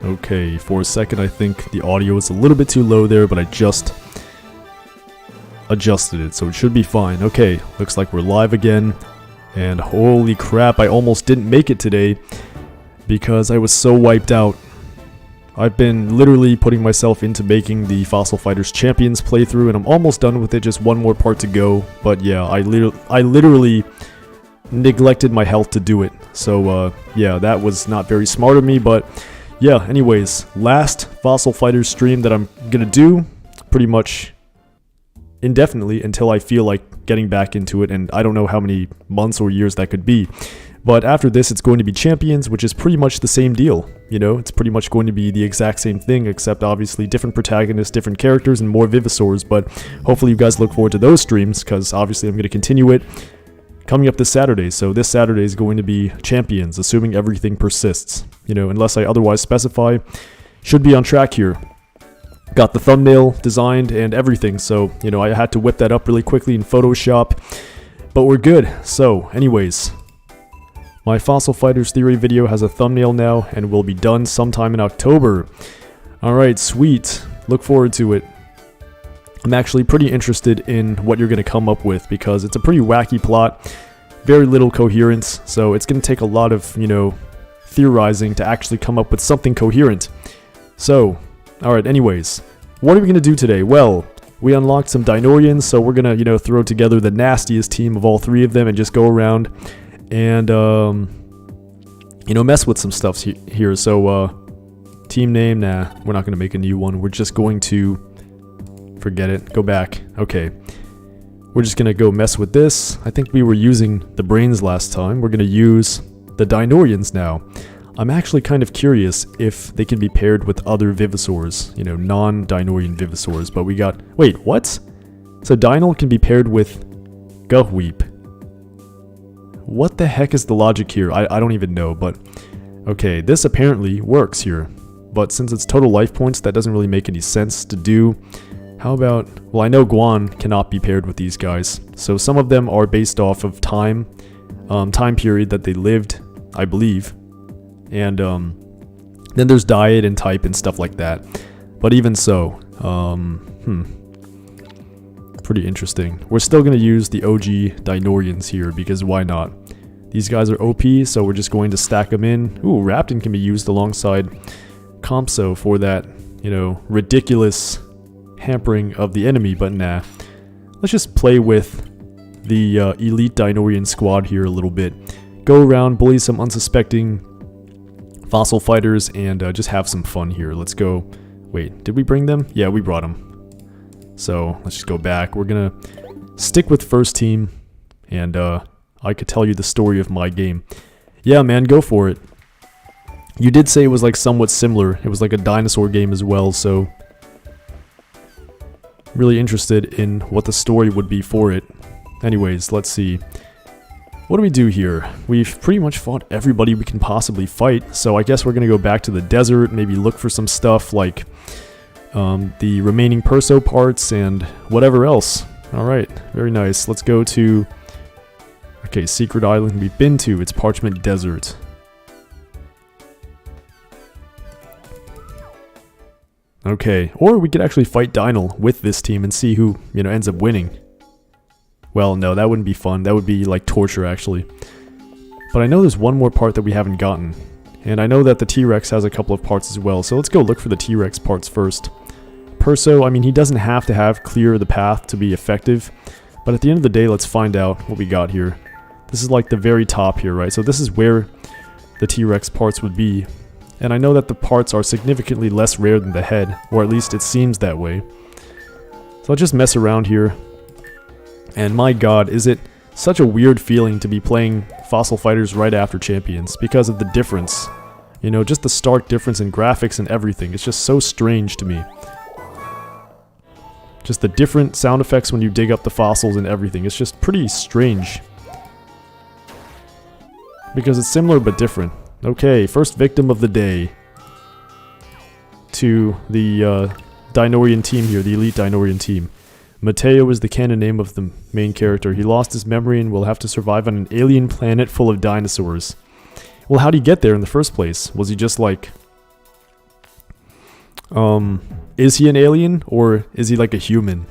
Okay, for a second I think the audio is a little bit too low there, but I just adjusted it, so it should be fine. Okay, looks like we're live again, and holy crap, I almost didn't make it today because I was so wiped out. I've been literally putting myself into making the Fossil Fighters Champions playthrough, and I'm almost done with it, just one more part to go. But yeah, I literally neglected my health to do it. So yeah, that was not very smart of me, but yeah, anyways, last Fossil Fighters stream that I'm gonna do pretty much indefinitely until I feel like getting back into it, and I don't know how many months or years that could be. But after this, it's going to be Champions, which is pretty much the same deal. You know, it's pretty much going to be the exact same thing, except obviously different protagonists, different characters, and more Vivisaurs. But hopefully you guys look forward to those streams, because obviously I'm going to continue it coming up this Saturday. So this Saturday is going to be Champions, assuming everything persists. You know, unless I otherwise specify. Should be on track here. Got the thumbnail designed and everything, so, you know, I had to whip that up really quickly in Photoshop. But we're good. So, anyways, my Fossil Fighters Theory video has a thumbnail now and will be done sometime in October. Alright, sweet. Look forward to it. I'm actually pretty interested in what you're going to come up with because it's a pretty wacky plot, very little coherence, so it's going to take a lot of, you know, theorizing to actually come up with something coherent. So, alright, anyways, what are we going to do today? Well, we unlocked some Dinosaurs, so we're going to, you know, throw together the nastiest team of all three of them and just go around and, you know, mess with some stuff here. So, team name, nah, we're not going to make a new one. We're just going to forget it. Go back. Okay. We're just going to go mess with this. I think we were using the brains last time. We're going to use the Dinosaurs now. I'm actually kind of curious if they can be paired with other Vivisaurs, you know, non-Dinosaur Vivisaurs, but we got... Wait, what? So Dino can be paired with Gahweep. What the heck is the logic here? I don't even know, but... Okay, this apparently works here. But since it's total life points, that doesn't really make any sense to do. How about... Well, I know Guan cannot be paired with these guys. So some of them are based off of time period that they lived, I believe. And then there's diet and type and stuff like that. But even so, pretty interesting. We're still going to use the OG Dinosaurs here because why not? These guys are OP, so we're just going to stack them in. Ooh, Raptin can be used alongside Compso for that, you know, ridiculous hampering of the enemy, but nah. Let's just play with the elite Dinosaur squad here a little bit. Go around, bully some unsuspecting Fossil Fighters, and just have some fun here. Let's go. Wait, did we bring them? Yeah, we brought them. So, let's just go back. We're gonna stick with first team, and I could tell you the story of my game. Yeah, man, go for it. You did say it was like somewhat similar. It was like a dinosaur game as well, so... Really interested in what the story would be for it. Anyways, let's see. What do we do here? We've pretty much fought everybody we can possibly fight, so I guess we're gonna go back to the desert, maybe look for some stuff like the remaining Perso parts and whatever else. Alright, very nice. Let's go to... Okay, secret island we've been to. It's Parchment Desert. Okay, or we could actually fight Dino with this team and see who, you know, ends up winning. Well, no, that wouldn't be fun. That would be like torture, actually. But I know there's one more part that we haven't gotten. And I know that the T-Rex has a couple of parts as well, so let's go look for the T-Rex parts first. Perso, I mean, he doesn't have to have clear the path to be effective. But at the end of the day, let's find out what we got here. This is like the very top here, right? So this is where the T-Rex parts would be. And I know that the parts are significantly less rare than the head, or at least it seems that way. So I'll just mess around here. And my god, is it such a weird feeling to be playing Fossil Fighters right after Champions because of the difference. You know, just the stark difference in graphics and everything. It's just so strange to me. Just the different sound effects when you dig up the fossils and everything. It's just pretty strange. Because it's similar but different. Okay, first victim of the day. To the Dinosaur team here, the elite Dinosaur team. Mateo is the canon name of the main character. He lost his memory and will have to survive on an alien planet full of dinosaurs. Well, how did he get there in the first place? Was he just like Is he an alien or is he like a human?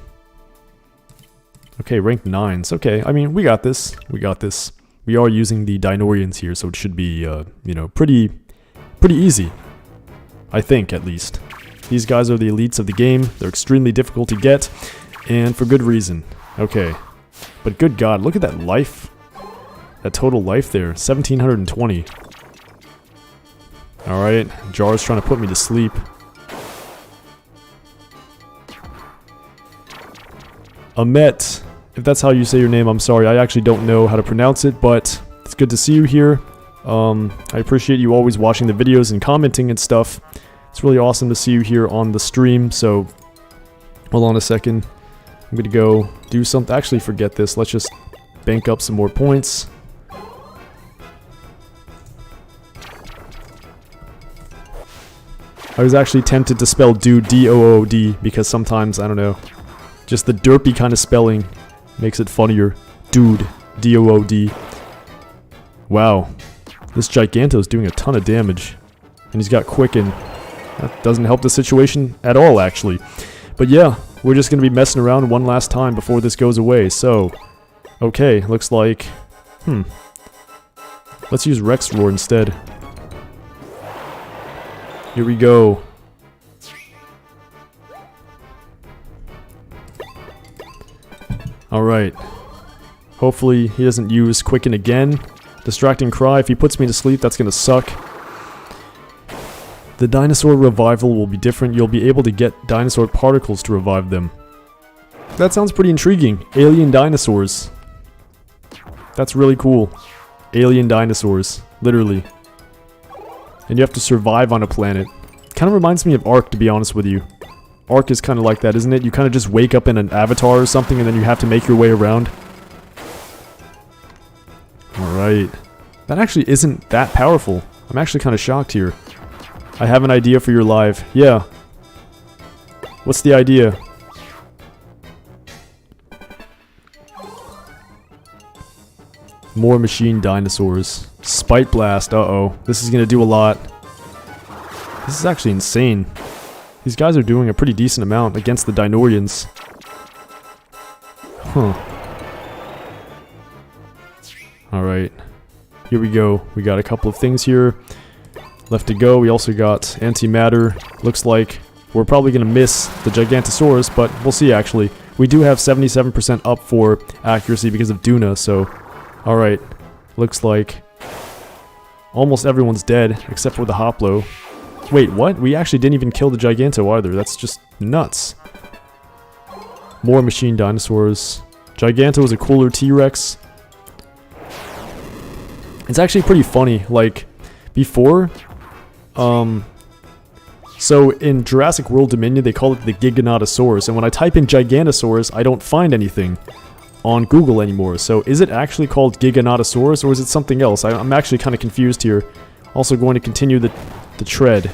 Okay, rank 9s. Okay, I mean, we got this. We got this. We are using the Dinosaurs here, so it should be, you know, pretty easy. I think, at least. These guys are the elites of the game. They're extremely difficult to get, and for good reason. Okay. But good God, look at that life. That total life there. 1,720. Alright, Jar's trying to put me to sleep. Amet. If that's how you say your name, I'm sorry. I actually don't know how to pronounce it, but it's good to see you here. I appreciate you always watching the videos and commenting and stuff. It's really awesome to see you here on the stream, so hold on a second. I'm gonna go do something. Actually, forget this. Let's just bank up some more points. I was actually tempted to spell dude D-O-O-D because sometimes, I don't know, just the derpy kind of spelling makes it funnier. Dude, D-O-O-D. Wow. This Giganto's doing a ton of damage. And he's got Quicken. That doesn't help the situation at all, actually. But yeah, we're just going to be messing around one last time before this goes away. So, okay, looks like... Let's use Rex Roar instead. Here we go. Alright. Hopefully he doesn't use Quicken again. Distracting Cry. If he puts me to sleep, that's gonna suck. The Dinosaur revival will be different. You'll be able to get dinosaur particles to revive them. That sounds pretty intriguing. Alien dinosaurs. That's really cool. Alien dinosaurs. Literally. And you have to survive on a planet. Kind of reminds me of Ark, to be honest with you. Ark is kind of like that, isn't it? You kind of just wake up in an avatar or something and then you have to make your way around. Alright. That actually isn't that powerful. I'm actually kind of shocked here. I have an idea for your live. Yeah. What's the idea? More machine dinosaurs. Spite Blast. Uh-oh. This is going to do a lot. This is actually insane. These guys are doing a pretty decent amount against the Dinosaurs. Huh. Alright. Here we go. We got a couple of things here left to go. We also got antimatter. Looks like we're probably going to miss the Gigantosaurus, but we'll see actually. We do have 77% up for accuracy because of Duna, so... Alright. Looks like almost everyone's dead, except for the Hoplo. Wait, what? We actually didn't even kill the Giganto either. That's just nuts. More machine dinosaurs. Giganto is a cooler T-Rex. It's actually pretty funny, like, before, so in Jurassic World Dominion, they call it the Giganotosaurus, and when I type in Gigantosaurus, I don't find anything on Google anymore. So is it actually called Giganotosaurus, or is it something else? I'm actually kind of confused here. Also going to continue the tread.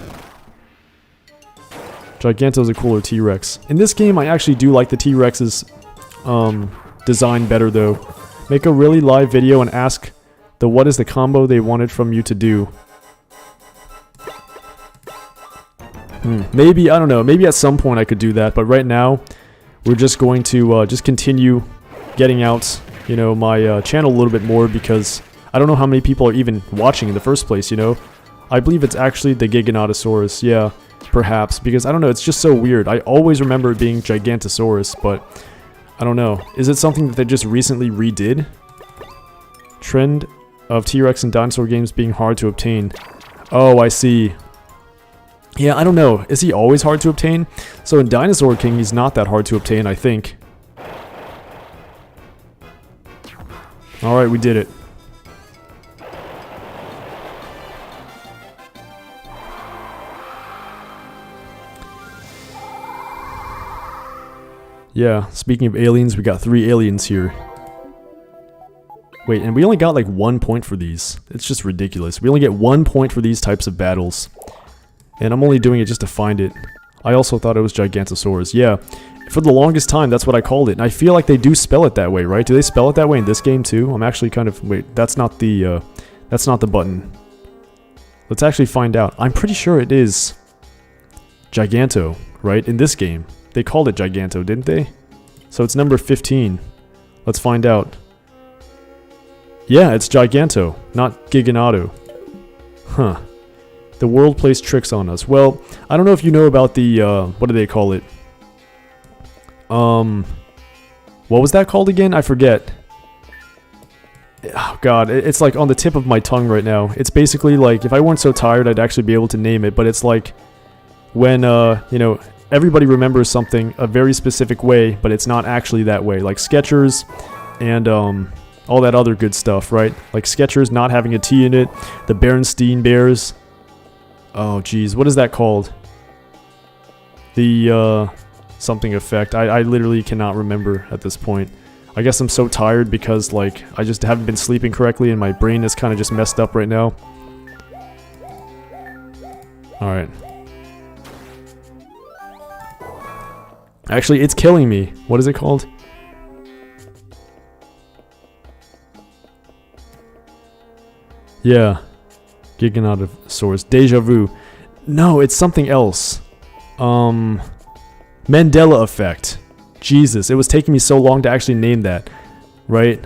Giganto's a cooler T-Rex. In this game, I actually do like the T-Rex's design better, though. Make a really live video and ask the what is the combo they wanted from you to do. Maybe, I don't know, maybe at some point I could do that, but right now, we're just going to just continue getting out, you know, my channel a little bit more, because I don't know how many people are even watching in the first place, you know? I believe it's actually the Giganotosaurus, yeah, perhaps, because I don't know, it's just so weird. I always remember it being Gigantosaurus, but I don't know. Is it something that they just recently redid? Trend of T-Rex and dinosaur games being hard to obtain. Oh, I see. Yeah, I don't know. Is he always hard to obtain? So in Dinosaur King, he's not that hard to obtain, I think. Alright, we did it. Yeah, speaking of aliens, we got 3 aliens here. Wait, and we only got like 1 point for these. It's just ridiculous. We only get 1 point for these types of battles. And I'm only doing it just to find it. I also thought it was Gigantosaurus. Yeah, for the longest time, that's what I called it. And I feel like they do spell it that way, right? Do they spell it that way in this game too? I'm actually kind of... Wait, that's not the button. Let's actually find out. I'm pretty sure it is Giganto, right? In this game. They called it Giganto, didn't they? So it's number 15. Let's find out. Yeah, it's Giganto, not Giganato. Huh. The world plays tricks on us. Well, I don't know if you know about the, what do they call it? What was that called again? I forget. Oh god, it's like on the tip of my tongue right now. It's basically like, if I weren't so tired, I'd actually be able to name it, but it's like when, you know, everybody remembers something a very specific way, but it's not actually that way. Like Skechers and, all that other good stuff, right? Like Skechers not having a T in it, the Berenstain Bears. Oh geez, what is that called? The, something effect. I literally cannot remember at this point. I guess I'm so tired because, like, I just haven't been sleeping correctly and my brain is kind of just messed up right now. Alright. Actually, it's killing me. What is it called? Yeah. Giganotosaurus. Deja vu. No, it's something else. Mandela Effect. Jesus, it was taking me so long to actually name that, right?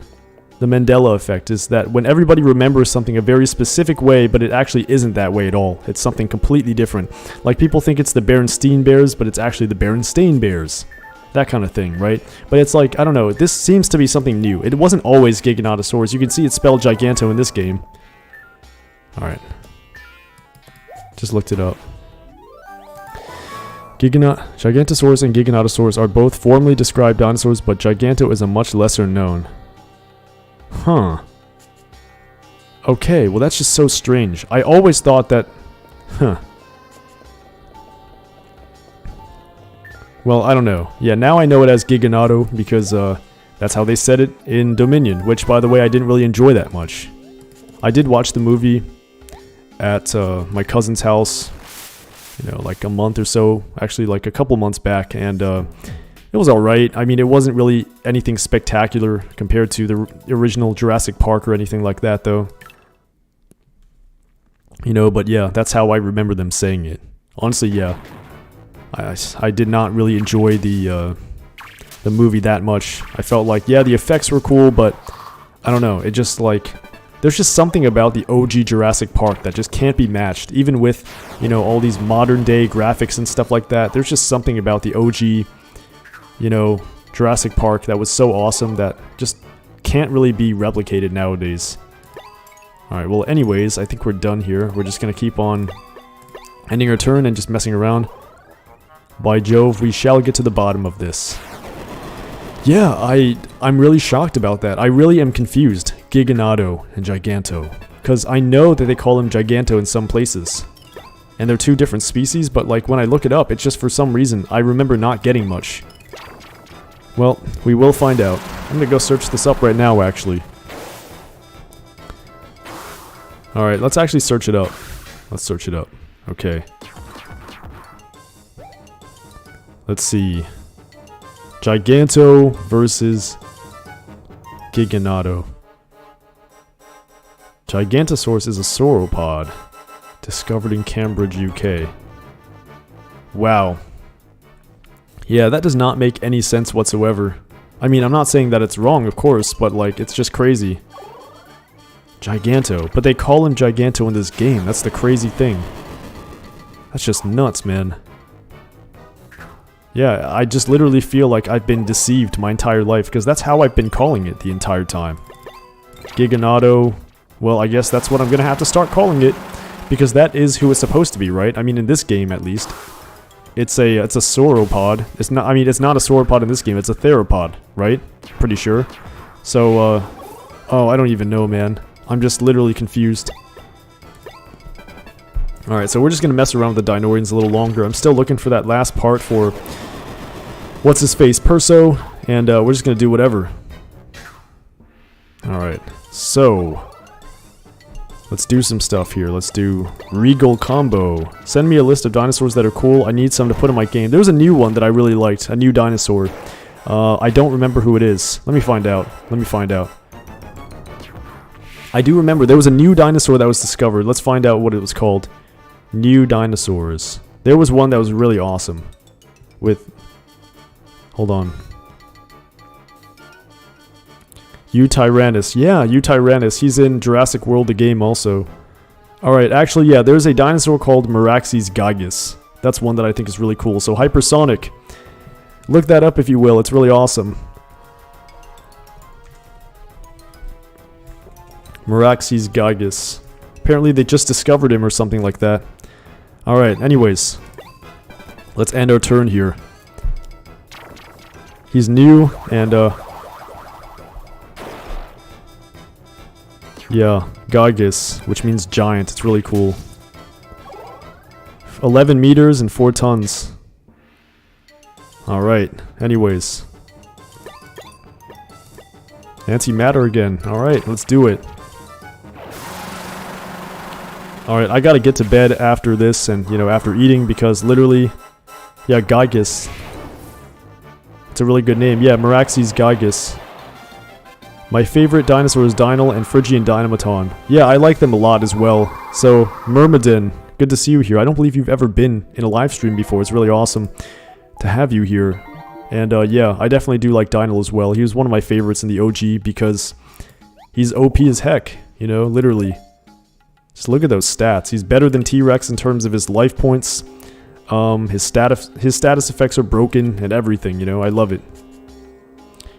The Mandela Effect is that when everybody remembers something a very specific way, but it actually isn't that way at all. It's something completely different. Like people think it's the Berenstain Bears, but it's actually the Berenstain Bears. That kind of thing, right? But it's like, I don't know, this seems to be something new. It wasn't always Giganotosaurus. You can see it's spelled Giganto in this game. Alright. Just looked it up. Gigantosaurus and Giganotosaurus are both formally described dinosaurs, but Giganto is a much lesser known. Huh. Okay, well that's just so strange. I always thought that... Huh. Well, I don't know. Yeah, now I know it as Giganato because that's how they said it in Dominion, which, by the way, I didn't really enjoy that much. I did watch the movie at my cousin's house, you know, like a month or so, actually like a couple months back, and it was alright. I mean, it wasn't really anything spectacular compared to the original Jurassic Park or anything like that, though. You know, but yeah, that's how I remember them saying it. Honestly, yeah. I did not really enjoy the movie that much. I felt like, yeah, the effects were cool, but I don't know, it just like... There's just something about the OG Jurassic Park that just can't be matched, even with, you know, all these modern day graphics and stuff like that. There's just something about the OG, you know, Jurassic Park that was so awesome that just can't really be replicated nowadays. Alright, well anyways, I think we're done here. We're just gonna keep on ending our turn and just messing around. By Jove, we shall get to the bottom of this. Yeah, I'm really shocked about that. I really am confused. Giganato and Giganto. Because I know that they call him Giganto in some places. And they're two different species, but like when I look it up, it's just for some reason I remember not getting much. Well, we will find out. I'm gonna go search this up right now, actually. Alright, let's actually search it up. Let's search it up. Okay. Let's see. Giganto versus Giganato. Gigantosaurus is a sauropod. Discovered in Cambridge, UK. Wow. Yeah, that does not make any sense whatsoever. I mean, I'm not saying that it's wrong, of course, but like, it's just crazy. Giganto. But they call him Giganto in this game. That's the crazy thing. That's just nuts, man. Yeah, I just literally feel like I've been deceived my entire life, because that's how I've been calling it the entire time. Giganato, well, I guess that's what I'm gonna have to start calling it, because that is who it's supposed to be, right? I mean, in this game, at least. It's a sauropod. It's not, I mean, it's not a sauropod in this game, it's a theropod, right? Pretty sure. So, oh, I don't even know, man. I'm just literally confused. Alright, so we're just gonna mess around with the Dinosaurs a little longer. I'm still looking for that last part for... What's-his-face? Perso, and we're just gonna do whatever. Alright, so... Let's do some stuff here. Let's do Regal Combo. Send me a list of dinosaurs that are cool. I need some to put in my game. There's a new one that I really liked. A new dinosaur. I don't remember who it is. Let me find out. Let me find out. I do remember there was a new dinosaur that was discovered. Let's find out what it was called. New dinosaurs. There was one that was really awesome. With... Hold on. Tyrannus. Yeah, Tyrannus. He's in Jurassic World the game also. Alright, actually, yeah, there's a dinosaur called Meraxes gigas. That's one that I think is really cool. So, hypersonic. Look that up if you will. It's really awesome. Meraxes gigas. Apparently they just discovered him or something like that. Alright, anyways. Let's end our turn here. He's new, and, yeah, gigas, which means giant. It's really cool. 11 meters and 4 tons. Alright, anyways. Antimatter again. Alright, let's do it. Alright, I gotta get to bed after this and, you know, after eating because literally... Yeah, gigas. It's a really good name. Yeah, Meraxes gigas. My favorite dinosaur is Dynal and Phrygian Dynamaton. Yeah, I like them a lot as well. So, Myrmidon, good to see you here. I don't believe you've ever been in a live stream before. It's really awesome to have you here. And yeah, I definitely do like Dynal as well. He was one of my favorites in the OG because he's OP as heck, you know, literally. Just look at those stats. He's better than T-Rex in terms of his life points. His status effects are broken and everything, you know. I love it.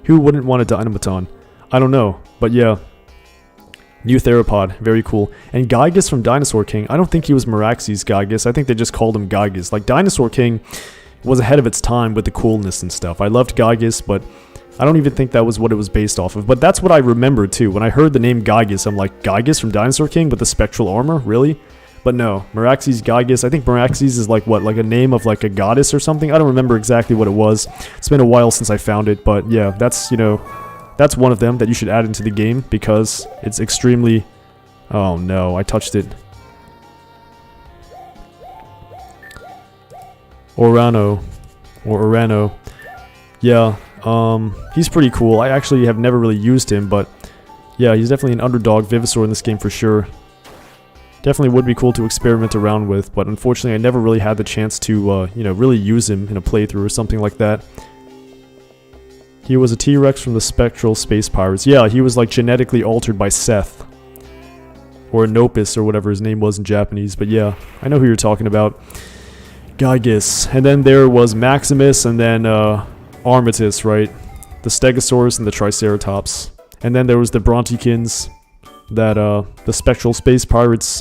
Who wouldn't want a Dynamaton? I don't know, but yeah. New theropod, very cool. And Gigas from Dinosaur King, I don't think he was Meraxes Gigas. I think they just called him Gigas. Like, Dinosaur King was ahead of its time with the coolness and stuff. I loved Gigas, but I don't even think that was what it was based off of. But that's what I remember too. When I heard the name Gigas, I'm like, Gigas from Dinosaur King with the spectral armor? Really? But no, Meraxes Gigas. I think Meraxes is like what? Like a name of like a goddess or something? I don't remember exactly what it was. It's been a while since I found it, but yeah, that's, you know, that's one of them that you should add into the game because it's extremely... Oh no, I touched it. Orano. Or Orano. Yeah, he's pretty cool. I actually have never really used him, but yeah, he's definitely an underdog Vivasaur in this game for sure. Definitely would be cool to experiment around with, but unfortunately I never really had the chance to, you know, really use him in a playthrough or something like that. He was a T-Rex from the Spectral Space Pirates. Yeah, he was like genetically altered by Seth. Or Nopus or whatever his name was in Japanese, but yeah, I know who you're talking about. Gigas. And then there was Maximus and then, Armatus, right? The Stegosaurus and the Triceratops. And then there was the Brontikins that the Spectral Space Pirates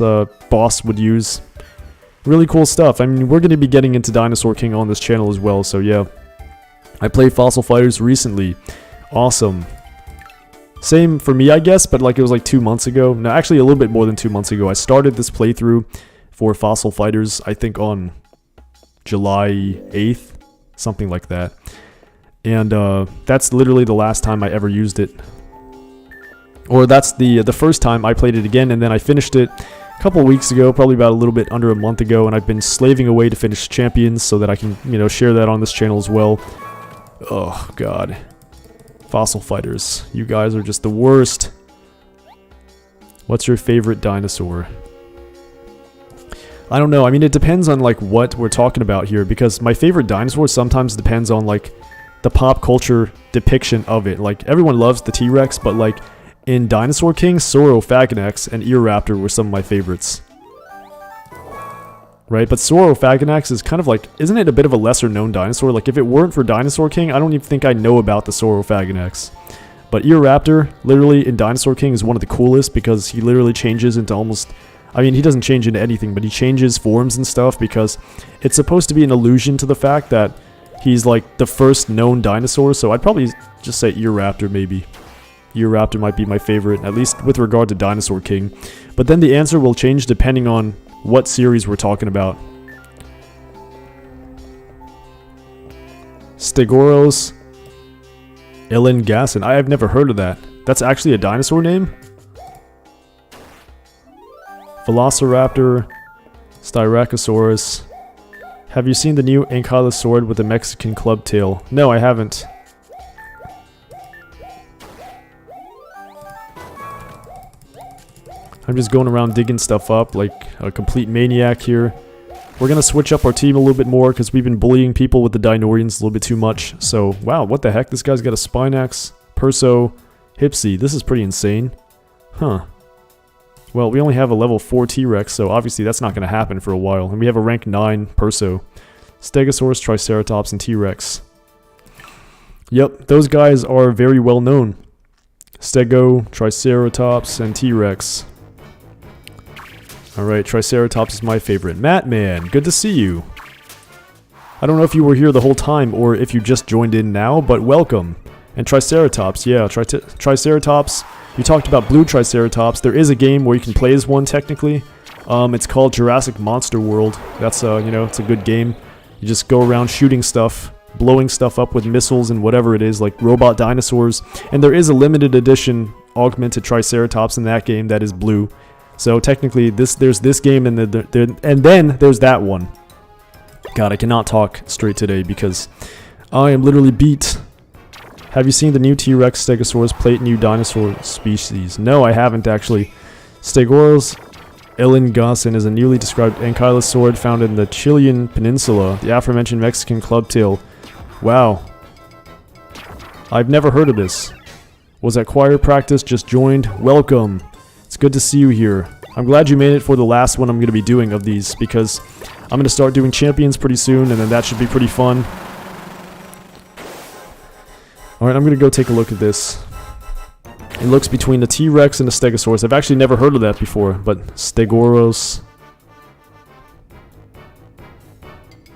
boss would use. Really cool stuff. I mean, we're going to be getting into Dinosaur King on this channel as well, so yeah. I played Fossil Fighters recently. Awesome. Same for me, I guess, but like it was like 2 months ago. No, actually a little bit more than 2 months ago. I started this playthrough for Fossil Fighters, I think on July 8th, something like that. And that's literally the last time I ever used it. Or that's the first time I played it again, and then I finished it a couple weeks ago, probably about a little bit under a month ago, and I've been slaving away to finish Champions so that I can, you know, share that on this channel as well. Oh, God. Fossil Fighters. You guys are just the worst. What's your favorite dinosaur? I don't know. I mean, it depends on, like, what we're talking about here, because my favorite dinosaur sometimes depends on, like, the pop culture depiction of it. Like, everyone loves the T-Rex, but, like, in Dinosaur King, Saurophaganax and Eoraptor were some of my favorites. Right? But Saurophaganax is kind of like, isn't it a bit of a lesser known dinosaur? Like, if it weren't for Dinosaur King, I don't even think I know about the Saurophaganax. But Eoraptor, literally, in Dinosaur King is one of the coolest because he literally changes into almost... I mean, he doesn't change into anything, but he changes forms and stuff because it's supposed to be an allusion to the fact that he's, like, the first known dinosaur. So I'd probably just say Eoraptor, maybe. Eoraptor might be my favorite, at least with regard to Dinosaur King. But then the answer will change depending on what series we're talking about. Stegoros Elingasin. I have never heard of that. That's actually a dinosaur name? Velociraptor. Styracosaurus. Have you seen the new Ankylosaur with the Mexican club tail? No, I haven't. I'm just going around digging stuff up like a complete maniac here. We're going to switch up our team a little bit more because we've been bullying people with the Dinorians a little bit too much. So, wow, what the heck? This guy's got a Spinax, Perso, Hipsy. This is pretty insane. Huh. Well, we only have a level 4 T-Rex, so obviously that's not going to happen for a while. And we have a rank 9 Perso. Stegosaurus, Triceratops, and T-Rex. Yep, those guys are very well known. Stego, Triceratops, and T-Rex. Alright, Triceratops is my favorite. Mattman, good to see you. I don't know if you were here the whole time or if you just joined in now, but welcome. And Triceratops, yeah, Triceratops. You talked about blue Triceratops. There is a game where you can play as one technically. It's called Jurassic Monster World. That's, you know, it's a good game. You just go around shooting stuff, blowing stuff up with missiles and whatever it is, like robot dinosaurs. And there is a limited edition augmented Triceratops in that game that is blue. So technically, there's this game and then there's that one. God, I cannot talk straight today because I am literally beat. Have you seen the new T-Rex Stegosaurus plate new dinosaur species? No, I haven't actually. Stegosaurus elengasin is a newly described ankylosaurid found in the Chilean peninsula, the aforementioned Mexican clubtail. Wow. I've never heard of this. Was at choir practice, just joined. Welcome. It's good to see you here. I'm glad you made it for the last one I'm going to be doing of these because I'm going to start doing champions pretty soon and then that should be pretty fun. Alright, I'm going to go take a look at this. It looks between the T-Rex and the Stegosaurus. I've actually never heard of that before, but Stegoros.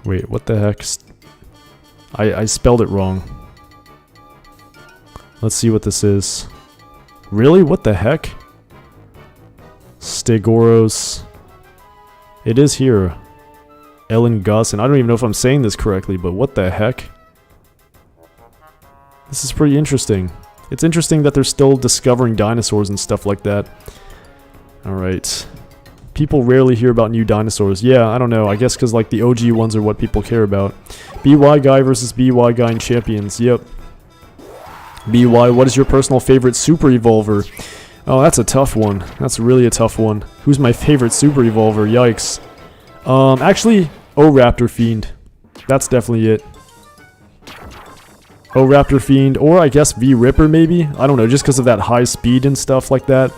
Wait, what the heck? I spelled it wrong. Let's see what this is. Really? What the heck? Stegoros. It is here. Elengasin. I don't even know if I'm saying this correctly, but what the heck? This is pretty interesting. It's interesting that they're still discovering dinosaurs and stuff like that. Alright. People rarely hear about new dinosaurs. Yeah, I don't know. I guess because like the OG ones are what people care about. BY guy versus BY guy in champions. Yep. BY, what is your personal favorite Super Evolver? Oh, that's a tough one. That's really a tough one. Who's my favorite Super Evolver? Yikes. Actually, O-Raptor Fiend. That's definitely it. O-Raptor Fiend, or I guess V-Ripper maybe? I don't know, just because of that high speed and stuff like that.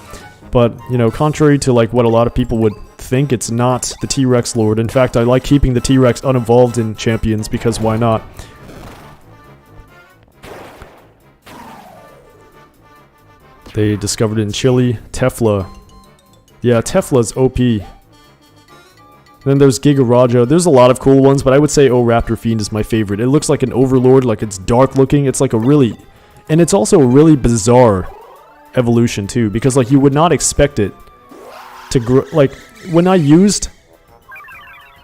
But, you know, contrary to like what a lot of people would think, it's not the T-Rex Lord. In fact, I like keeping the T-Rex unevolved in champions, because why not? They discovered it in Chile. Tefla. Yeah, Tefla's OP. Then there's Gigaraja. There's a lot of cool ones, but I would say O-Raptor Fiend is my favorite. It looks like an Overlord, like it's dark looking. It's like a really... And it's also a really bizarre evolution too, because like you would not expect it to grow... Like, when I used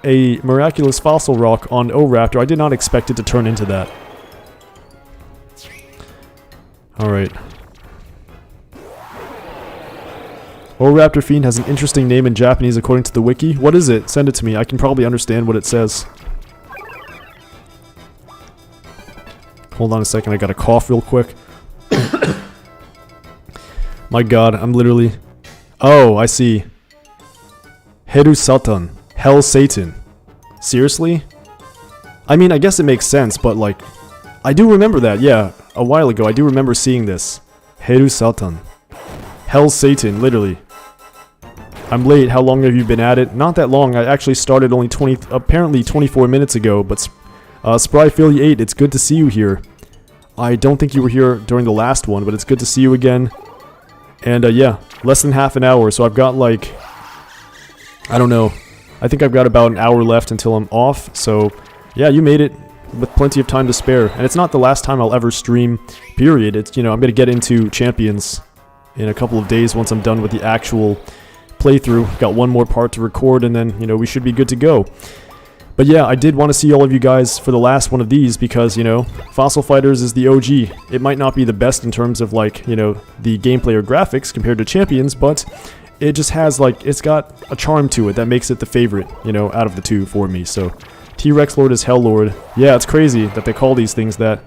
a Miraculous Fossil Rock on O-Raptor, I did not expect it to turn into that. Alright. O-Raptor Fiend has an interesting name in Japanese according to the wiki. What is it? Send it to me. I can probably understand what it says. Hold on a second. I gotta cough real quick. My god, I'm literally... Oh, I see. Heru Satan. Hell Satan. Seriously? I mean, I guess it makes sense, but like... I do remember that, yeah. A while ago, I do remember seeing this. Heru Satan. Hell Satan, literally. I'm late. How long have you been at it? Not that long. I actually started only apparently 24 minutes ago, but Spryphilly8, it's good to see you here. I don't think you were here during the last one, but it's good to see you again. And yeah, less than half an hour, so I've got like... I don't know. I think I've got about an hour left until I'm off, so yeah, you made it with plenty of time to spare. And it's not the last time I'll ever stream, period. It's, you know, I'm going to get into Champions in a couple of days once I'm done with the actual playthrough. Got one more part to record and then, you know, we should be good to go. But yeah, I did want to see all of you guys for the last one of these because, you know, Fossil Fighters is the OG. It might not be the best in terms of, like, you know, the gameplay or graphics compared to Champions, but it just has, like, it's got a charm to it that makes it the favorite, you know, out of the two for me. So, T-Rex Lord is Hell Lord. Yeah, it's crazy that they call these things that.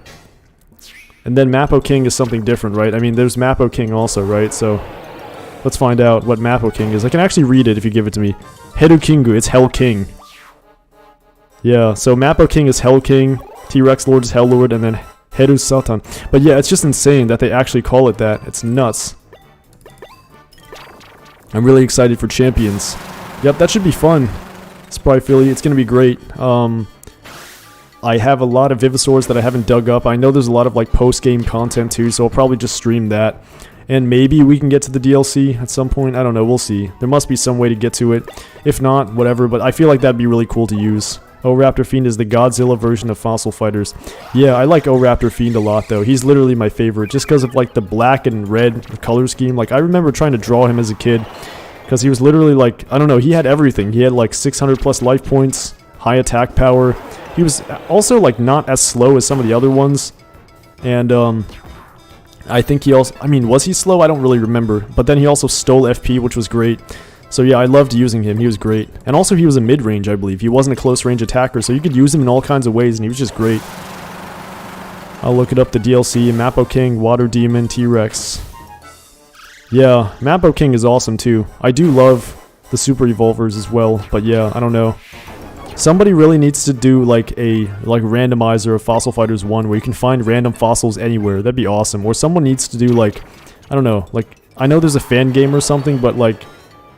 And then Mappo King is something different, right? I mean, there's Mappo King also, right? So, let's find out what Mappo King is. I can actually read it if you give it to me. Heru Kingu, it's Hell King. Yeah, so Mappo King is Hell King, T-Rex Lord is Hell Lord, and then Heru Satan. But yeah, it's just insane that they actually call it that. It's nuts. I'm really excited for Champions. Yep, that should be fun. Spry Philly, it's gonna be great. I have a lot of Vivisaurs that I haven't dug up. I know there's a lot of like post-game content too, so I'll probably just stream that. And maybe we can get to the DLC at some point. I don't know, we'll see. There must be some way to get to it. If not, whatever, but I feel like that'd be really cool to use. O-Raptor Fiend is the Godzilla version of Fossil Fighters. Yeah, I like O-Raptor Fiend a lot though. He's literally my favorite just because of like the black and red color scheme. Like I remember trying to draw him as a kid because he was literally like, I don't know, he had everything. He had like 600 plus life points, high attack power. He was also like not as slow as some of the other ones. And I think he also, I mean, was he slow? I don't really remember. But then he also stole FP, which was great. So yeah, I loved using him. He was great. And also he was a mid-range, I believe. He wasn't a close-range attacker, so you could use him in all kinds of ways, and he was just great. I'll look it up, the DLC. Mappo King, Water Demon, T-Rex. Yeah, Mappo King is awesome too. I do love the Super Evolvers as well, but yeah, I don't know. Somebody really needs to do like a randomizer of Fossil Fighters 1 where you can find random fossils anywhere. That'd be awesome. Or someone needs to do like, I don't know, like, I know there's a fan game or something, but like,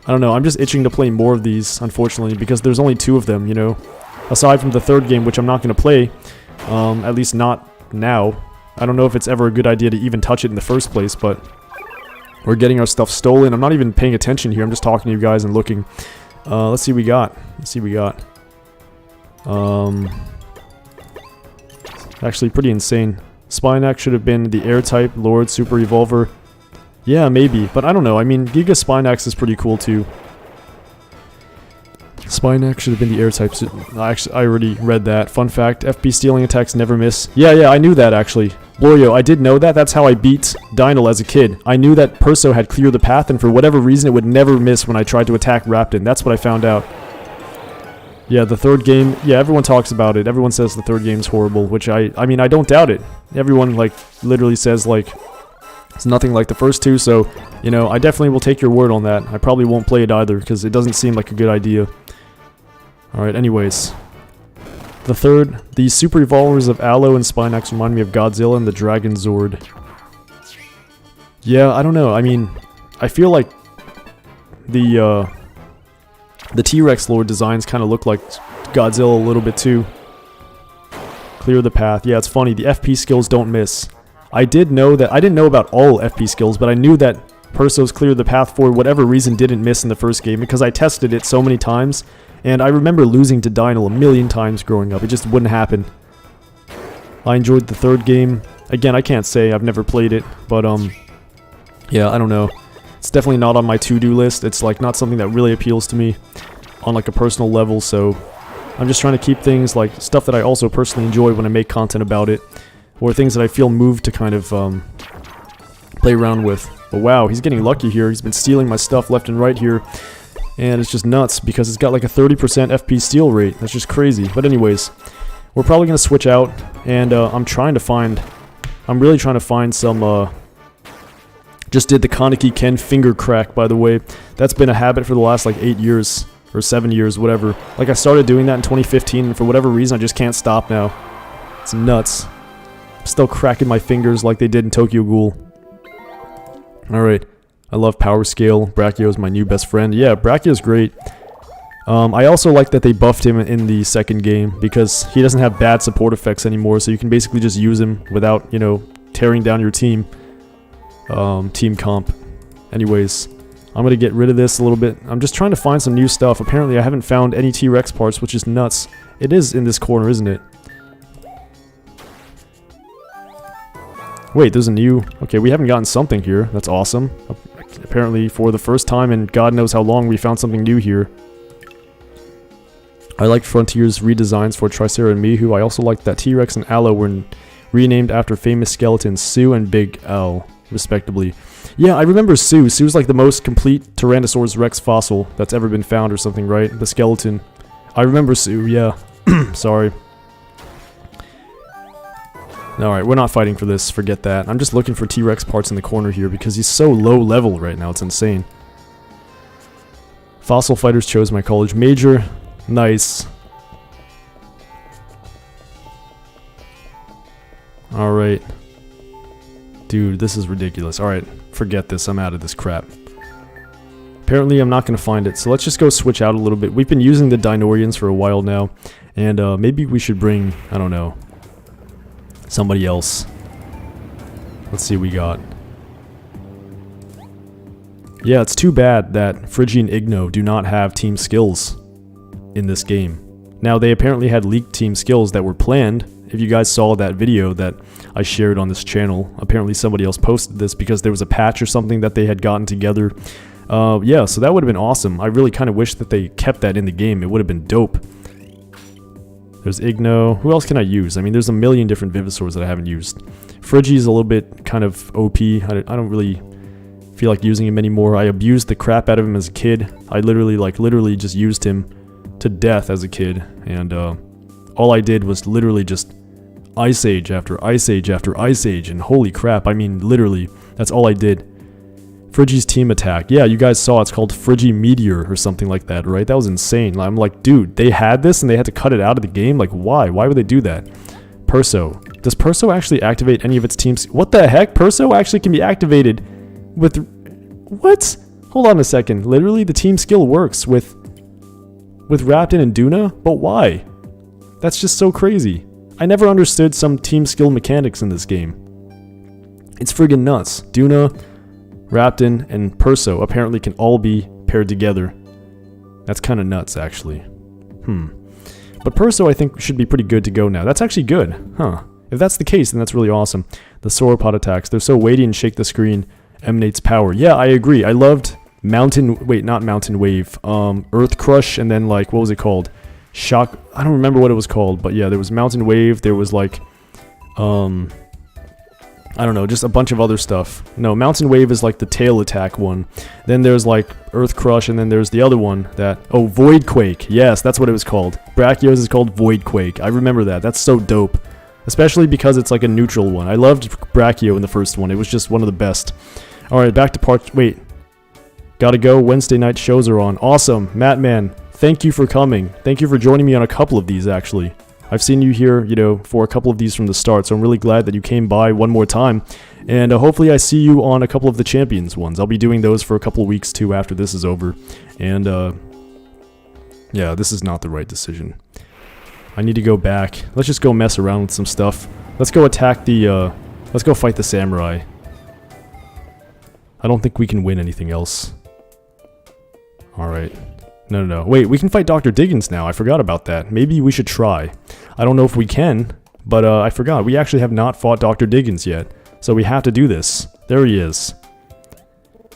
I don't know, I'm just itching to play more of these, unfortunately, because there's only 2 of them, you know? Aside from the 3rd game, which I'm not going to play, at least not now. I don't know if it's ever a good idea to even touch it in the first place, but we're getting our stuff stolen. I'm not even paying attention here, I'm just talking to you guys and looking. Let's see what we got. Actually pretty insane. Spinax should have been the air-type, Lord, Super Evolver. Yeah, maybe, but I don't know. I mean, Giga Spinax is pretty cool too. Spinax should have been the air type. Actually, I already read that. Fun fact, FP stealing attacks never miss. Yeah, I knew that actually. Glorio, I did know that. That's how I beat Dynel as a kid. I knew that Perso had cleared the path, and for whatever reason, it would never miss when I tried to attack Raptin. That's what I found out. Yeah, the 3rd game, yeah, everyone talks about it. Everyone says the 3rd game's horrible, which I mean, I don't doubt it. Everyone, like, literally says, like, it's nothing like the first 2, so, you know, I definitely will take your word on that. I probably won't play it either, because it doesn't seem like a good idea. Alright, anyways. The Super Evolvers of Aloe and Spinax remind me of Godzilla and the Dragon Zord. Yeah, I don't know, I mean, I feel like the T-Rex Lord designs kind of look like Godzilla a little bit too. Clear the path. Yeah, it's funny, the FP skills don't miss. I didn't know about all FP skills, but I knew that Perso's Clear the Path for whatever reason didn't miss in the first game because I tested it so many times, and I remember losing to Dynel a million times growing up. It just wouldn't happen. I enjoyed the 3rd game. Again, I can't say, I've never played it, but yeah, I don't know. It's definitely not on my to-do list. It's like not something that really appeals to me on like a personal level, so I'm just trying to keep things like stuff that I also personally enjoy when I make content about it. Or things that I feel moved to kind of play around with. But wow, he's getting lucky here. He's been stealing my stuff left and right here. And it's just nuts because it's got like a 30% FP steal rate. That's just crazy. But anyways, we're probably going to switch out. And I'm really trying to find some... just did the Kaneki Ken finger crack, by the way. That's been a habit for the last like 8 years. Or 7 years, whatever. Like I started doing that in 2015. And for whatever reason, I just can't stop now. It's nuts. Still cracking my fingers like they did in Tokyo Ghoul. Alright. I love Power Scale. Brachio is my new best friend. Yeah, Brachio's great. I also like that they buffed him in the 2nd game because he doesn't have bad support effects anymore, so you can basically just use him without, you know, tearing down your team. Team comp. Anyways, I'm gonna get rid of this a little bit. I'm just trying to find some new stuff. Apparently I haven't found any T-Rex parts, which is nuts. It is in this corner, isn't it? Wait, there's a new... Okay, we haven't gotten something here. That's awesome. Apparently, for the first time in God knows how long, we found something new here. I like Frontier's redesigns for Tricera and Mihu. I also like that T-Rex and Aloe were renamed after famous skeletons Sue and Big Al, respectively. Yeah, I remember Sue. Sue's like the most complete Tyrannosaurus Rex fossil that's ever been found or something, right? The skeleton. I remember Sue, yeah. Sorry. Alright, we're not fighting for this, forget that. I'm just looking for T-Rex parts in the corner here because he's so low level right now, it's insane. Fossil Fighters chose my college major. Nice. Alright. Dude, this is ridiculous. Alright, forget this. I'm out of this crap. Apparently, I'm not going to find it. So let's just go switch out a little bit. We've been using the Dinorians for a while now. And maybe we should bring, I don't know, somebody else. Let's see what we got. Yeah, it's too bad that Phrygian Igno do not have team skills in this game. Now, they apparently had leaked team skills that were planned. If you guys saw that video that I shared on this channel, apparently somebody else posted this because there was a patch or something that they had gotten together. Yeah, so that would have been awesome. I really kind of wish that they kept that in the game. It would have been dope. There's Igno. Who else can I use? I mean, there's a million different Vivisaurs that I haven't used. Phrygi's a little bit kind of OP. I don't really feel like using him anymore. I abused the crap out of him as a kid. I literally just used him to death as a kid. And all I did was literally just Ice Age after Ice Age after Ice Age. And holy crap, I mean, literally, that's all I did. Phrygi's team attack. Yeah, you guys saw it's called Phrygi Meteor or something like that, right? That was insane. I'm like, dude, they had this and they had to cut it out of the game? Like, why? Why would they do that? Perso. Does Perso actually activate any of its teams? What the heck? Perso actually can be activated with... What? Hold on a second. Literally, the team skill works with Raptin and Duna? But why? That's just so crazy. I never understood some team skill mechanics in this game. It's friggin' nuts. Duna... Raptin and Perso apparently can all be paired together. That's kind of nuts, actually. But Perso, I think, should be pretty good to go now. That's actually good. Huh. If that's the case, then that's really awesome. The sauropod attacks. They're so weighty and shake the screen. Emanates power. Yeah, I agree. I loved Mountain... Wait, not Mountain Wave. Earth Crush, and then, like, what was it called? Shock... I don't remember what it was called, but yeah, there was Mountain Wave. There was, like... I don't know, just a bunch of other stuff. No, Mountain Wave is like the tail attack one. Then there's like Earth Crush, and then there's the other one that... Oh, Void Quake. Yes, that's what it was called. Brachio's is called Void Quake. I remember that. That's so dope. Especially because it's like a neutral one. I loved Brachio in the first one. It was just one of the best. Alright, back to part... Wait. Gotta go. Wednesday night shows are on. Awesome. Mattman, thank you for coming. Thank you for joining me on a couple of these, actually. I've seen you here, you know, for a couple of these from the start, so I'm really glad that you came by one more time. And hopefully I see you on a couple of the Champions ones. I'll be doing those for a couple of weeks, too, after this is over. And, yeah, this is not the right decision. I need to go back. Let's just go mess around with some stuff. Let's go attack the, let's go fight the samurai. I don't think we can win anything else. Alright. No. Wait, we can fight Dr. Diggins now. I forgot about that. Maybe we should try. I don't know if we can, but I forgot. We actually have not fought Dr. Diggins yet, so we have to do this. There he is.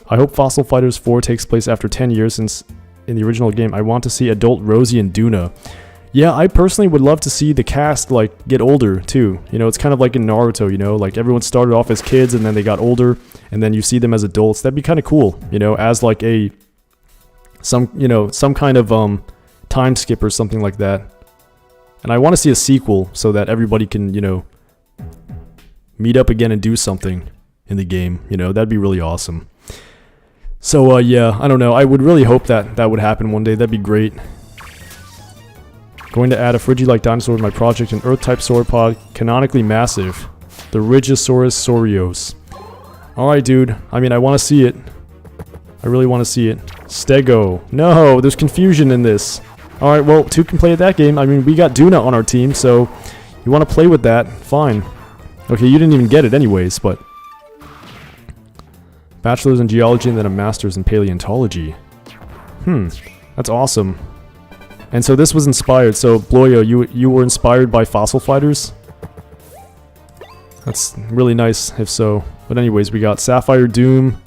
I hope Fossil Fighters 4 takes place after 10 years since in the original game. I want to see adult Rosie and Duna. Yeah, I personally would love to see the cast, like, get older, too. You know, it's kind of like in Naruto, you know? Like, everyone started off as kids, and then they got older, and then you see them as adults. That'd be kind of cool, you know, as, like, some kind of, time skip or something like that. And I want to see a sequel so that everybody can, you know, meet up again and do something in the game. You know, that'd be really awesome. So, yeah, I don't know. I would really hope that that would happen one day. That'd be great. Going to add a Phrygi-like dinosaur to my project, an Earth-type sauropod, canonically massive. The Rigisaurus saurios. Alright, dude. I mean, I want to see it. I really want to see it. Stego. No, there's confusion in this. Alright, well, 2 can play at that game. I mean, we got Duna on our team, so you want to play with that, fine. Okay, you didn't even get it anyways, but... Bachelor's in Geology and then a Master's in Paleontology. That's awesome. And so this was inspired, so Bloyo, you were inspired by Fossil Fighters? That's really nice, if so. But anyways, we got Sapphire Doom.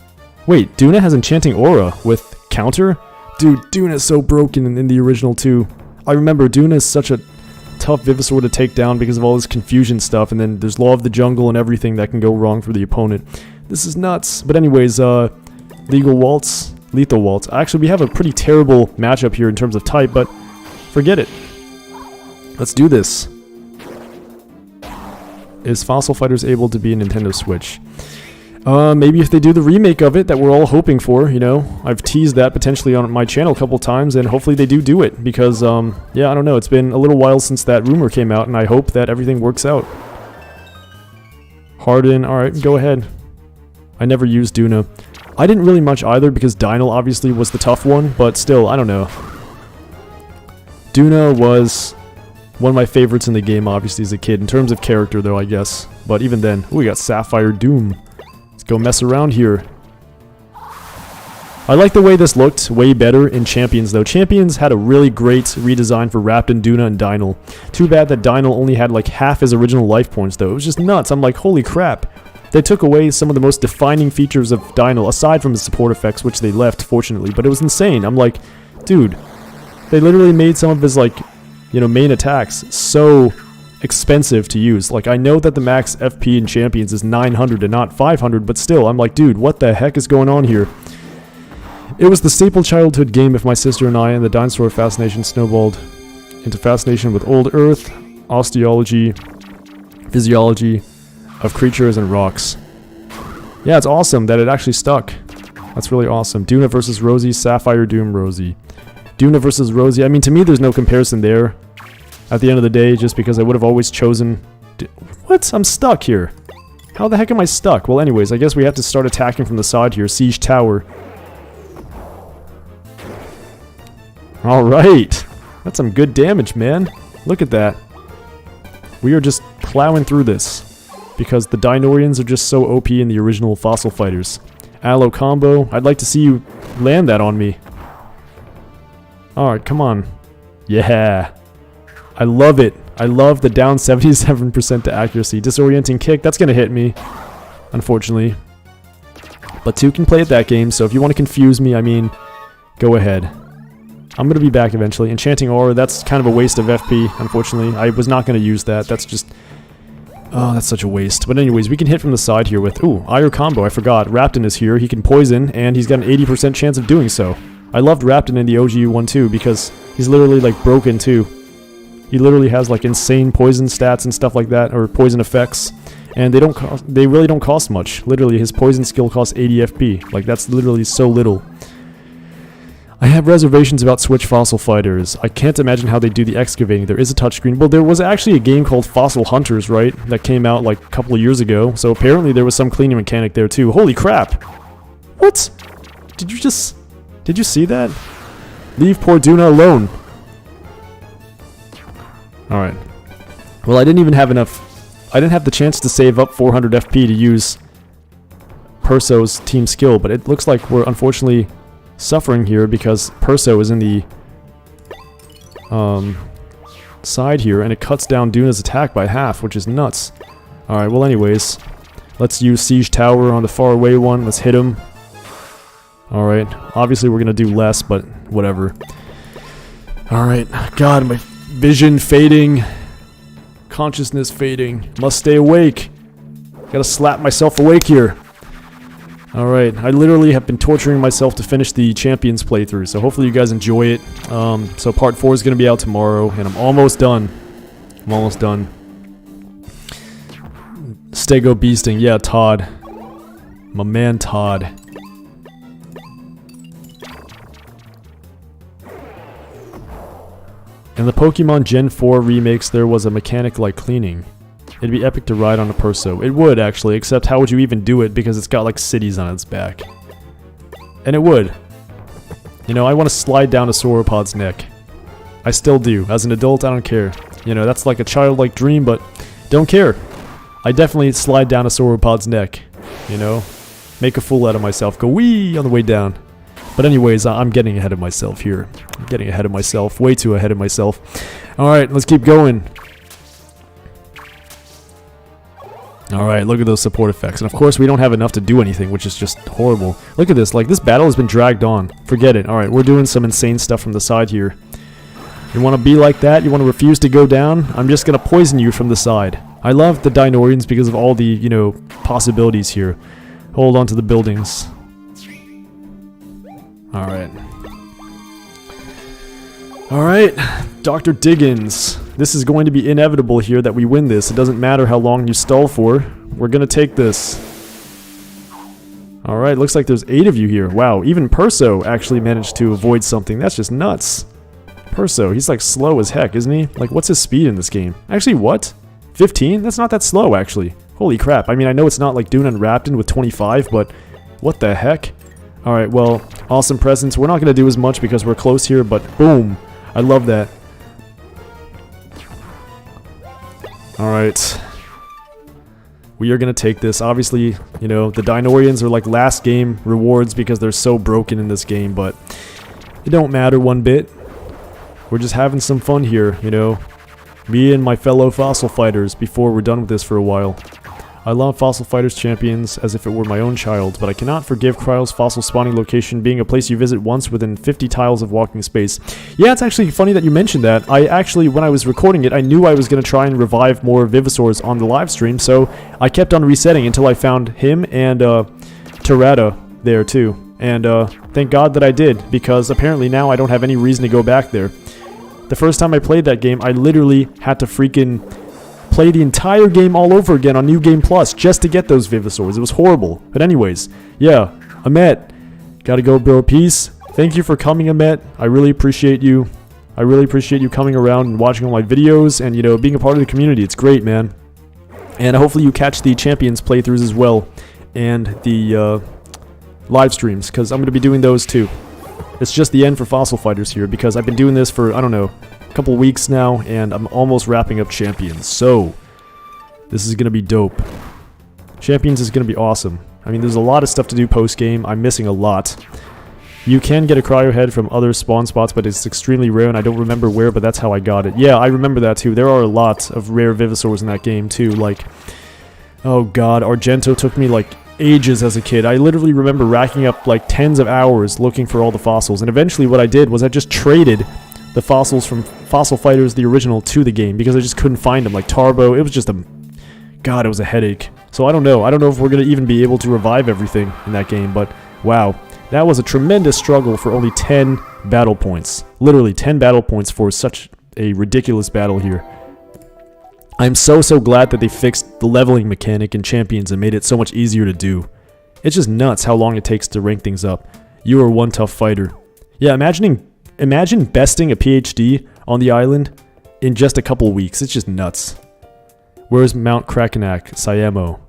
Wait, Duna has Enchanting Aura with counter? Dude, Duna's so broken in the original too. I remember Duna is such a tough Vivisaur to take down because of all this confusion stuff, and then there's Law of the Jungle and everything that can go wrong for the opponent. This is nuts. But anyways, Lethal Waltz. Actually, we have a pretty terrible matchup here in terms of type, but forget it. Let's do this. Is Fossil Fighters able to be a Nintendo Switch? Maybe if they do the remake of it that we're all hoping for, you know. I've teased that potentially on my channel a couple times, and hopefully they do it. Because, yeah, I don't know. It's been a little while since that rumor came out, and I hope that everything works out. Harden, alright, go ahead. I never used Duna. I didn't really much either because Dynel obviously was the tough one, but still, I don't know. Duna was one of my favorites in the game, obviously, as a kid. In terms of character, though, I guess. But even then, ooh, we got Sapphire Doom. Let's go mess around here. I like the way this looked way better in Champions, though. Champions had a really great redesign for Raptin, Duna, and Dynel. Too bad that Dynel only had like half his original life points, though. It was just nuts. I'm like, holy crap. They took away some of the most defining features of Dynel, aside from his support effects, which they left, fortunately. But it was insane. I'm like, dude, they literally made some of his, like, you know, main attacks so expensive to use. Like, I know that the max FP in Champions is 900 and not 500, but still, I'm like, dude, what the heck is going on here? It was the staple childhood game if my sister and I and the dinosaur fascination snowballed into fascination with old Earth, osteology, physiology of creatures and rocks. Yeah, it's awesome that it actually stuck. That's really awesome. Duna versus Rosie, Sapphire Doom, Rosie. Duna versus Rosie, I mean, to me, there's no comparison there at the end of the day, just because I would have always chosen... What? I'm stuck here. How the heck am I stuck? Well, anyways, I guess we have to start attacking from the side here. Siege Tower. Alright. That's some good damage, man. Look at that. We are just plowing through this. Because the Dinosaurs are just so OP in the original Fossil Fighters. Allo combo. I'd like to see you land that on me. Alright, come on. Yeah. I love it. I love the down 77% to accuracy. Disorienting kick. That's going to hit me. Unfortunately. But 2 can play at that game, so if you want to confuse me, I mean, go ahead. I'm going to be back eventually. Enchanting Aura, that's kind of a waste of FP, unfortunately. I was not going to use that. That's just... Oh, that's such a waste. But anyways, we can hit from the side here with... Ooh, Ire combo, I forgot. Raptin is here. He can poison, and he's got an 80% chance of doing so. I loved Raptin in the OG one too, because he's literally, like, broken too. He literally has, like, insane poison stats and stuff like that, or poison effects. And they really don't cost much. Literally, his poison skill costs 80 FP. Like, that's literally so little. I have reservations about Switch Fossil Fighters. I can't imagine how they do the excavating. There is a touchscreen. Well, there was actually a game called Fossil Hunters, right? That came out like a couple of years ago. So apparently there was some cleaning mechanic there too. Holy crap! What? Did you see that? Leave poor Duna alone. Alright. Well, I didn't even have enough... I didn't have the chance to save up 400 FP to use Perso's team skill, but it looks like we're unfortunately... suffering here because Perso is in the side here and it cuts down Duna's attack by half, which is nuts. Alright, well anyways, let's use Siege Tower on the far away one. Let's hit him. Alright, obviously we're gonna do less, but whatever. Alright, God, my vision fading. Consciousness fading. Must stay awake. Gotta slap myself awake here. Alright, I literally have been torturing myself to finish the Champions playthrough, so hopefully you guys enjoy it. So part 4 is going to be out tomorrow, and I'm almost done. I'm almost done. Stego Beasting, yeah, Todd. My man Todd. In the Pokemon Gen 4 remakes, there was a mechanic like cleaning. It'd be epic to ride on a Perso. It would, actually, except how would you even do it because it's got, like, cities on its back. And it would. You know, I want to slide down a sauropod's neck. I still do. As an adult, I don't care. You know, that's like a childlike dream, but don't care. I definitely slide down a sauropod's neck. You know? Make a fool out of myself. Go wee on the way down. But anyways, I'm getting ahead of myself here. I'm getting ahead of myself. Way too ahead of myself. Alright, let's keep going. Alright, look at those support effects. And of course, we don't have enough to do anything, which is just horrible. Look at this. Like, this battle has been dragged on. Forget it. Alright, we're doing some insane stuff from the side here. You want to be like that? You want to refuse to go down? I'm just going to poison you from the side. I love the Dinosaurs because of all the, you know, possibilities here. Hold on to the buildings. Alright. Alright, Dr. Diggins. This is going to be inevitable here that we win this. It doesn't matter how long you stall for. We're gonna take this. Alright, looks like there's 8 of you here. Wow, even Perso actually managed to avoid something. That's just nuts. Perso, he's like slow as heck, isn't he? Like, what's his speed in this game? Actually, what? 15? That's not that slow, actually. Holy crap. I mean, I know it's not like Dune and Rapton with 25, but what the heck? Alright, well, awesome presents. We're not going to do as much because we're close here, but boom. I love that. Alright. We are going to take this. Obviously, you know, the Dinosaurs are like last game rewards because they're so broken in this game, but it don't matter one bit. We're just having some fun here, you know. Me and my fellow fossil fighters before we're done with this for a while. I love Fossil Fighters Champions as if it were my own child, but I cannot forgive Cryle's fossil spawning location being a place you visit once within 50 tiles of walking space. Yeah, it's actually funny that you mentioned that. I actually, when I was recording it, I knew I was going to try and revive more Vivosaurs on the live stream, so I kept on resetting until I found him and Tirada there too. And thank God that I did, because apparently now I don't have any reason to go back there. The first time I played that game, I literally had to freaking play the entire game all over again on New Game Plus just to get those Vivosaurs. It was horrible. But anyways, yeah, Amet, gotta go, bro. Peace. Thank you for coming, Amet. I really appreciate you. I really appreciate you coming around and watching all my videos and, you know, being a part of the community. It's great, man. And hopefully you catch the Champions playthroughs as well and the live streams, because I'm going to be doing those too. It's just the end for Fossil Fighters here because I've been doing this for, I don't know, couple weeks now, and I'm almost wrapping up Champions, so this is gonna be dope. Champions is gonna be awesome. I mean, there's a lot of stuff to do post-game. I'm missing a lot. You can get a cryo head from other spawn spots, but it's extremely rare, and I don't remember where, but that's how I got it. Yeah, I remember that too. There are a lot of rare Vivosaurs in that game too, like, oh god, Argento took me like ages as a kid. I literally remember racking up like tens of hours looking for all the fossils, and eventually what I did was I just traded the fossils from Fossil Fighters, the original, to the game because I just couldn't find them. Like Tarbo, it was just a... God, it was a headache. So I don't know. I don't know if we're going to even be able to revive everything in that game, but wow. That was a tremendous struggle for only 10 battle points. Literally 10 battle points for such a ridiculous battle here. I'm so glad that they fixed the leveling mechanic in Champions and made it so much easier to do. It's just nuts how long it takes to rank things up. You are one tough fighter. Yeah, Imagine besting a PhD on the island in just a couple weeks. It's just nuts. Where's Mount Krakenak, Siamo?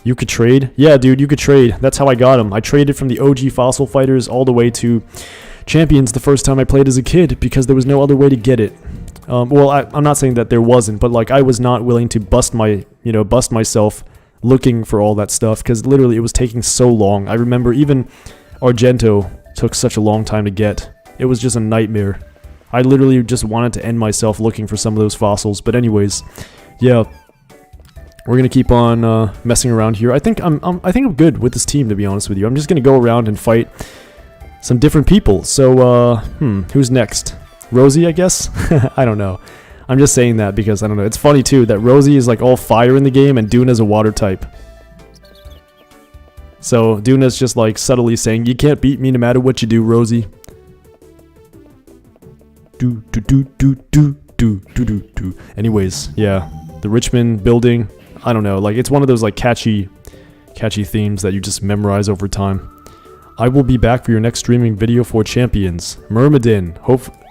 You could trade? Yeah, dude, you could trade. That's how I got him. I traded from the OG Fossil Fighters all the way to Champions the first time I played as a kid because there was no other way to get it. Well, I'm not saying that there wasn't, but like I was not willing to bust myself looking for all that stuff because literally it was taking so long. I remember even Argento took such a long time to get. It was just a nightmare. I literally just wanted to end myself looking for some of those fossils. But anyways, yeah, we're gonna keep on messing around here. I think I'm good with this team, to be honest with you. I'm just gonna go around and fight some different people. So who's next? Rosie, I guess. I don't know. I'm just saying that because I don't know. It's funny too that Rosie is like all fire in the game and Dune is a water type. So Duna's just like subtly saying, "You can't beat me no matter what you do, Rosie." Anyways, yeah, the Richmond building. I don't know, like it's one of those like catchy themes that you just memorize over time. I will be back for your next streaming video for Champions. Myrmidon.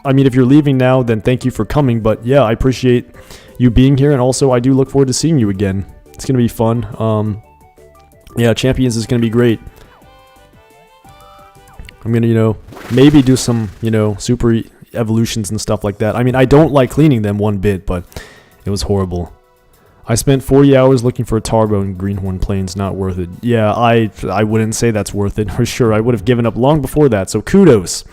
I mean, if you're leaving now, then thank you for coming. But yeah, I appreciate you being here, and also I do look forward to seeing you again. It's gonna be fun. Yeah, Champions is going to be great. I'm going to, you know, maybe do some, you know, super evolutions and stuff like that. I mean, I don't like cleaning them one bit, but it was horrible. I spent 40 hours looking for a Tarbo in Greenhorn Plains. Not worth it. Yeah, I wouldn't say that's worth it for sure. I would have given up long before that. So kudos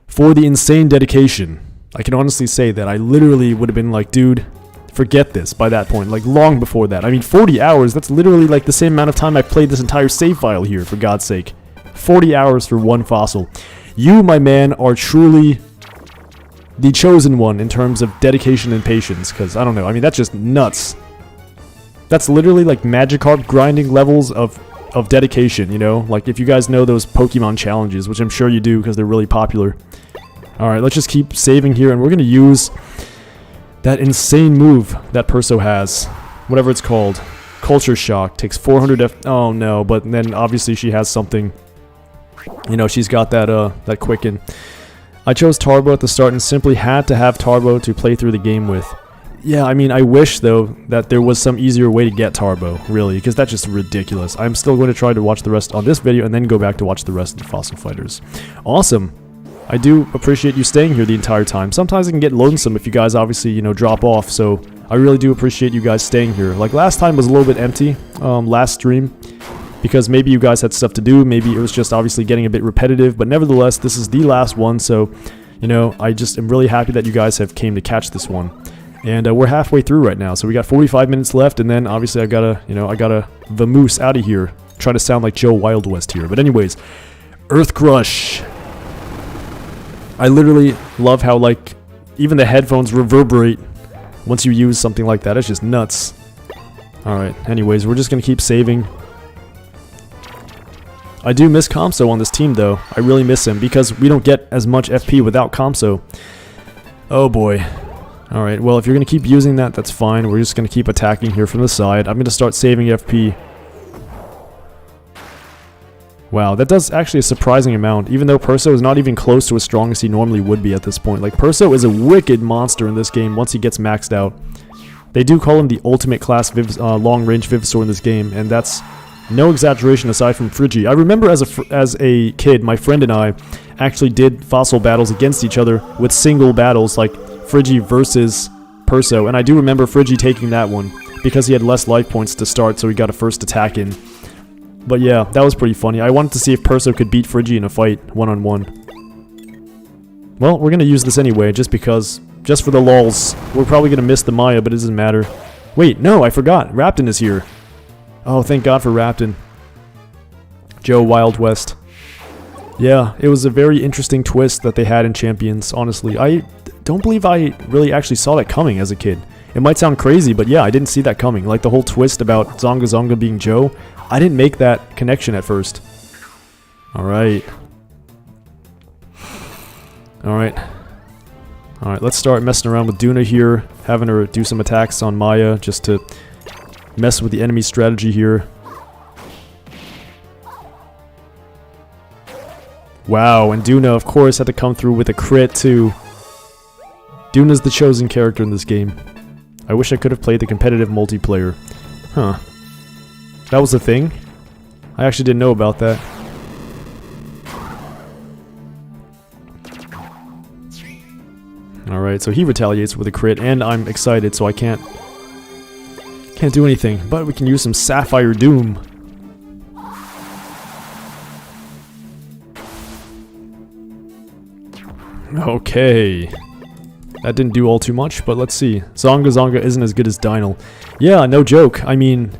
for the insane dedication. I can honestly say that I literally would have been like, dude, forget this by that point, like long before that. I mean, 40 hours, that's literally like the same amount of time I played this entire save file here, for God's sake. 40 hours for one fossil. You, my man, are truly the chosen one in terms of dedication and patience, because, I don't know, I mean, that's just nuts. That's literally like Magikarp grinding levels of dedication, you know? Like, if you guys know those Pokemon challenges, which I'm sure you do because they're really popular. Alright, let's just keep saving here, and we're going to use that insane move that Perso has. Whatever it's called. Culture Shock. Takes 400 Oh no, but then obviously she has something. You know, she's got that Quicken. I chose Tarbo at the start and simply had to have Tarbo to play through the game with. Yeah, I mean, I wish, though, that there was some easier way to get Tarbo, really, because that's just ridiculous. I'm still going to try to watch the rest on this video and then go back to watch the rest of the Fossil Fighters. Awesome. I do appreciate you staying here the entire time. Sometimes it can get lonesome if you guys obviously, you know, drop off, so I really do appreciate you guys staying here. Like, last time was a little bit empty, last stream, because maybe you guys had stuff to do, maybe it was just obviously getting a bit repetitive, but nevertheless, this is the last one, so, you know, I just am really happy that you guys have came to catch this one. And we're halfway through right now, so we got 45 minutes left, and then obviously I gotta vamoose out of here. Try to sound like Joe Wild West here. But anyways, Earth Crush. I literally love how, like, even the headphones reverberate once you use something like that. It's just nuts. Alright, anyways, we're just gonna keep saving. I do miss Kamso on this team, though. I really miss him, because we don't get as much FP without Kamso. Oh boy. Alright, well, if you're going to keep using that, that's fine. We're just going to keep attacking here from the side. I'm going to start saving FP. Wow, that does actually a surprising amount, even though Perso is not even close to as strong as he normally would be at this point. Like, Perso is a wicked monster in this game once he gets maxed out. They do call him the ultimate class long-range Vivisaur in this game, and that's no exaggeration aside from Frigi. I remember as a kid, my friend and I actually did fossil battles against each other with single battles, like Frigi versus Perso, and I do remember Frigi taking that one because he had less life points to start, so he got a first attack in. But yeah, that was pretty funny. I wanted to see if Perso could beat Frigi in a fight, one-on-one. Well, we're gonna use this anyway, just because, just for the lulz. We're probably gonna miss the Maya, but it doesn't matter. Wait, no, I forgot. Rapton is here. Oh, thank God for Rapton. Joe Wild West. Yeah, it was a very interesting twist that they had in Champions, honestly. I don't believe I really actually saw that coming as a kid. It might sound crazy, but yeah, I didn't see that coming. Like the whole twist about Zonga Zonga being Joe, I didn't make that connection at first. Alright. Alright, let's start messing around with Duna here, having her do some attacks on Maya, just to mess with the enemy strategy here. Wow, and Duna, of course, had to come through with a crit, too. Duna's the chosen character in this game. I wish I could have played the competitive multiplayer. Huh. That was the thing? I actually didn't know about that. Alright, so he retaliates with a crit, and I'm excited, so I can't do anything. But we can use some Sapphire Doom. Okay. That didn't do all too much, but let's see. Zonga Zonga isn't as good as Dynel. Yeah, no joke. I mean,